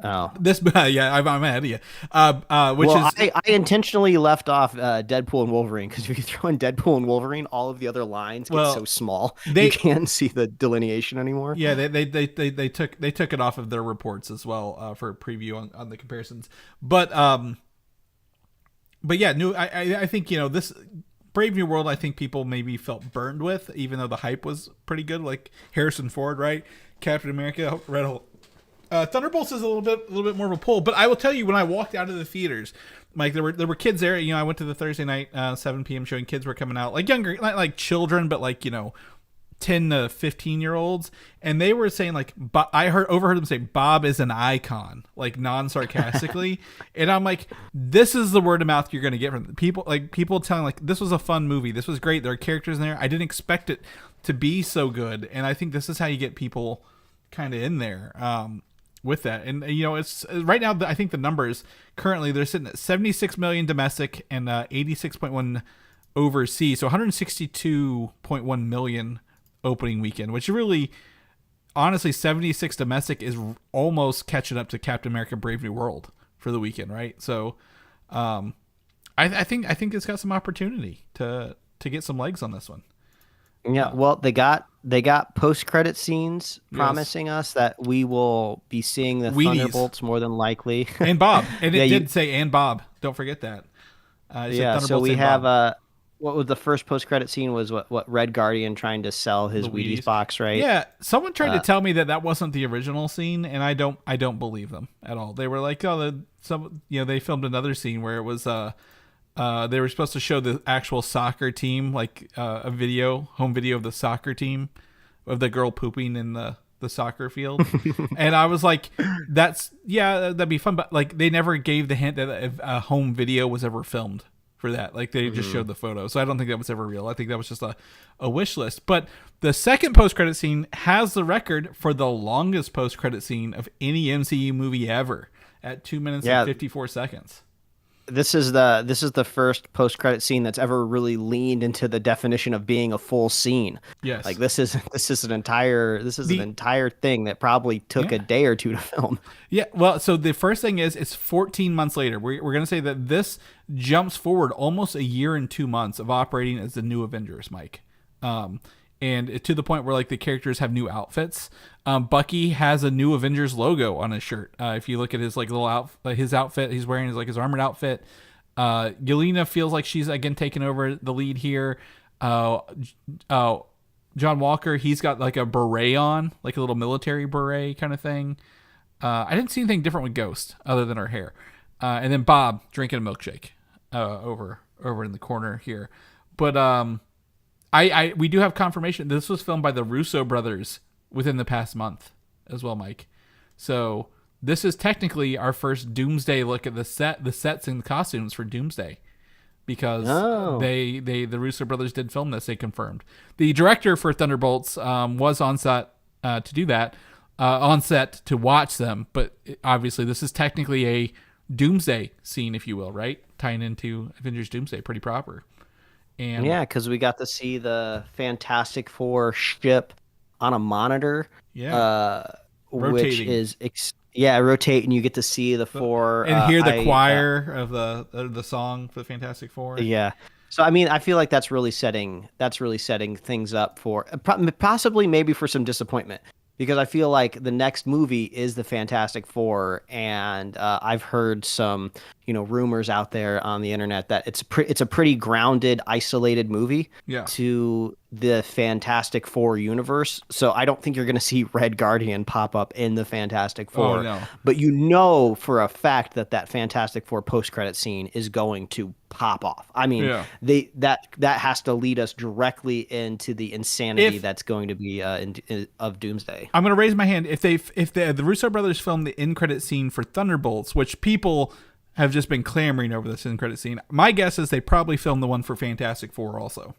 Oh. This yeah, I'm ahead of you. Which Well, is I intentionally left off Deadpool and Wolverine because if you throw in Deadpool and Wolverine, all of the other lines get well so small they you can't see the delineation anymore. yeah they took it off of their reports as well for a preview on the comparisons. But yeah, I think this Brave New World, I think people maybe felt burned with, even though the hype was pretty good. Like Harrison Ford, right? Captain America, Red Hulk. Thunderbolts is a little bit more of a pull, but I will tell you, when I walked out of the theaters, Mike, there were kids there. I went to the Thursday night 7 p.m. showing. Kids were coming out, like younger, not like children, but like 10 to 15-year-olds, and they were saying like, I overheard them say Bob is an icon, like non-sarcastically, and I'm like, this is the word of mouth you're gonna get from people. Like people telling like, this was a fun movie, this was great, there are characters in there, I didn't expect it to be so good, and I think this is how you get people kind of in there. With that, and it's right now, I think the numbers currently, they're sitting at 76 million domestic and 86.1 overseas, so 162.1 million opening weekend, which really, honestly, 76 domestic is almost catching up to Captain America Brave New World for the weekend, right? So I think it's got some opportunity to get some legs on this one. Yeah, well, they got post-credit scenes promising us that we will be seeing the Wheaties. Thunderbolts more than likely. And Bob, and it Yeah, did say and Bob. Don't forget that. It said yeah, so Thunderbolts we and have Bob. what was the first post-credit scene was what Red Guardian trying to sell his The Wheaties Wheaties. box, right? Yeah, someone tried to tell me that wasn't the original scene, and I don't believe them at all. They were like, oh, they filmed another scene where it was they were supposed to show the actual soccer team, like a home video of the soccer team of the girl pooping in the soccer field. And I was like, that'd be fun. But like, they never gave the hint that a home video was ever filmed for that. Like they just showed the photo. So I don't think that was ever real. I think that was just a wish list. But the second post-credit scene has the record for the longest post-credit scene of any MCU movie ever at 2 minutes and 54 seconds. This is the first post-credit scene that's ever really leaned into the definition of being a full scene. Yes. Like this is an entire thing that probably took a day or two to film. Yeah, well, so the first thing is it's 14 months later. We're going to say that this jumps forward almost a year and 2 months of operating as the new Avengers, Mike. And to the point where like the characters have new outfits. Bucky has a new Avengers logo on his shirt. If you look at his like little his outfit he's wearing is like his armored outfit. Yelena feels like she's again taking over the lead here. John Walker, he's got like a beret on, like a little military beret kind of thing. I didn't see anything different with Ghost other than her hair. And then Bob drinking a milkshake over in the corner here. But we do have confirmation this was filmed by the Russo brothers within the past month as well, Mike. So this is technically our first Doomsday look at the sets and the costumes for Doomsday, because the Russo brothers did film this. They confirmed. The director for Thunderbolts was on set to do that, on set to watch them, but obviously this is technically a Doomsday scene, if you will, right? Tying into Avengers Doomsday, pretty proper. And yeah, because we got to see the Fantastic Four ship on a monitor. Yeah. Which is rotate, and you get to see the four and hear the choir of the song for the Fantastic Four. Yeah. So I mean, I feel like that's really setting things up for possibly maybe for some disappointment, because I feel like the next movie is the Fantastic Four, and I've heard some rumors out there on the internet that it's a pretty grounded, isolated movie. Yeah. To the Fantastic Four universe. So I don't think you're going to see Red Guardian pop up in the Fantastic Four. Oh, no. But you know for a fact that that Fantastic Four post-credit scene is going to pop off. I mean, Yeah. that has to lead us directly into the insanity that's going to be of Doomsday. I'm going to raise my hand. If the Russo brothers filmed the end credit scene for Thunderbolts, which people have just been clamoring over this end credit scene, my guess is they probably filmed the one for Fantastic Four also.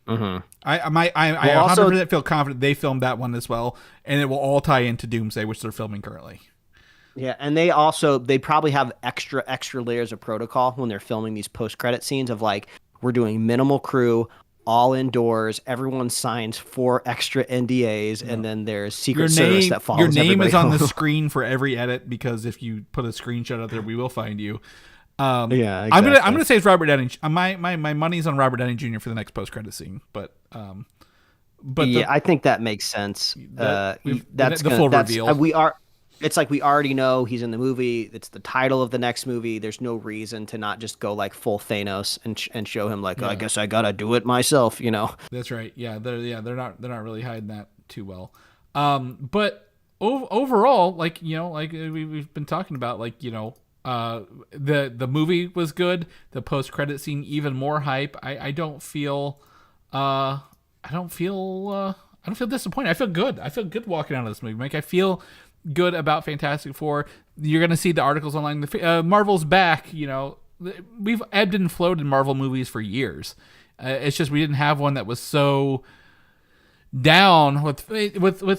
Mm-hmm. I 100% feel confident they filmed that one as well, and it will all tie into Doomsday, which they're filming currently. Yeah, and they probably have extra layers of protocol when they're filming these post-credit scenes of like, we're doing minimal crew, all indoors, everyone signs 4 extra NDAs, and then there's Secret Service that follows your name is on home. the screen for every edit, because if you put a screenshot out there, we will find you. Yeah, exactly. I'm gonna say it's Robert Downey. My money's on Robert Downey Jr. for the next post-credit scene, but yeah, I think that makes sense. That's the full reveal. It's like we already know he's in the movie. It's the title of the next movie. There's no reason to not just go like full Thanos and show him like, I guess I gotta do it myself. You know. That's right. Yeah, they're not really hiding that too well. But overall, like, you know, like we've been talking about, like, you know, the movie was good. The post credit scene even more hype. I don't feel disappointed. I feel good. I feel good walking out of this movie, Mike. I feel good about Fantastic Four. You're gonna see the articles online. Marvel's back. You know, we've ebbed and flowed in Marvel movies for years. It's just we didn't have one that was so down with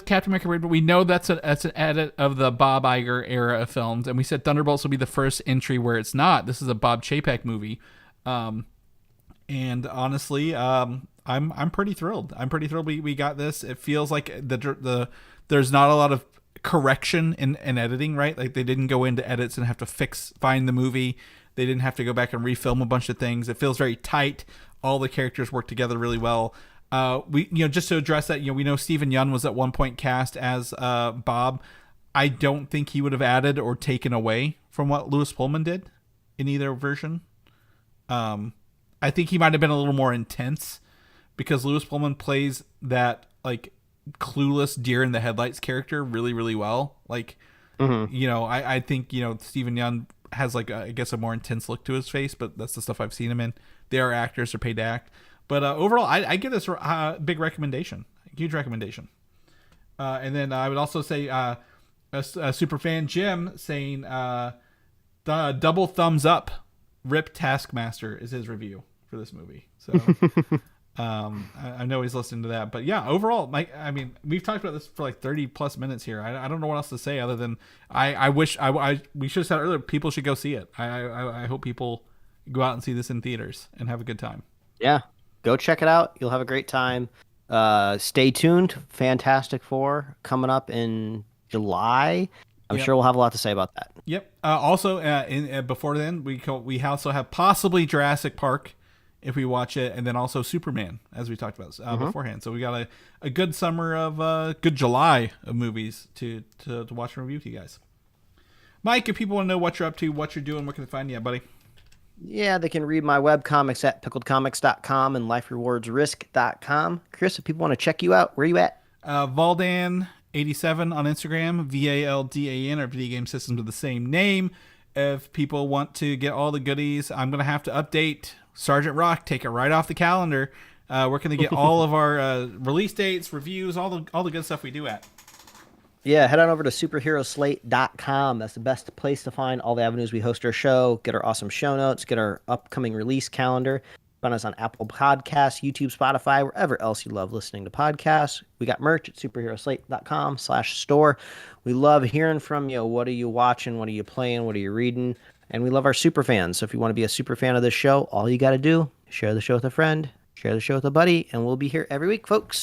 Captain America, but we know that's an edit of the Bob Iger era of films, and we said Thunderbolts will be the first entry where it's not. This is a Bob Chapek movie, and honestly, I'm pretty thrilled. We got this. It feels like there's not a lot of correction in editing, right? Like they didn't go into edits and have to find the movie. They didn't have to go back and refilm a bunch of things. It feels very tight. All the characters work together really well. Just to address that, we know Stephen Yeun was at one point cast as Bob. I don't think he would have added or taken away from what Louis Pullman did in either version. I think he might have been a little more intense because Louis Pullman plays that like clueless deer in the headlights character really, really well. Like, I think, Stephen Yeun has like I guess a more intense look to his face, but that's the stuff I've seen him in. They are actors, they're paid to act. But overall, I give this a big recommendation, a huge recommendation. And then I would also say a super fan Jim saying double thumbs up. Rip Taskmaster is his review for this movie. So I know he's listening to that. But yeah, overall, Mike, I mean, we've talked about this for like 30 plus minutes here. I don't know what else to say other than I wish we should have said earlier, people should go see it. I hope people go out and see this in theaters and have a good time. Yeah. Go check it out. You'll have a great time. Stay tuned. Fantastic Four coming up in July. I'm sure we'll have a lot to say about that. Yep. Also, before then, we also have possibly Jurassic Park if we watch it, and then also Superman, as we talked about beforehand. So we got a good summer of good July of movies to watch and review to you guys. Mike, if people want to know what you're up to, what you're doing, where can they find you, buddy? Yeah, they can read my webcomics at pickledcomics.com and liferewardsrisk.com. Chris, if people want to check you out, where are you at? Valdan87 on Instagram, VALDAN, or Video Game Systems with the same name. If people want to get all the goodies, I'm going to have to update Sgt Rock, take it right off the calendar. Where can they get all of our release dates, reviews, all the good stuff we do at? Yeah, head on over to superheroslate.com. That's the best place to find all the avenues we host our show, get our awesome show notes, get our upcoming release calendar. Find us on Apple Podcasts, YouTube, Spotify, wherever else you love listening to podcasts. We got merch at superheroslate.com/store. We love hearing from you. What are you watching? What are you playing? What are you reading? And we love our super fans. So if you want to be a super fan of this show, all you got to do is share the show with a friend, share the show with a buddy, and we'll be here every week, folks.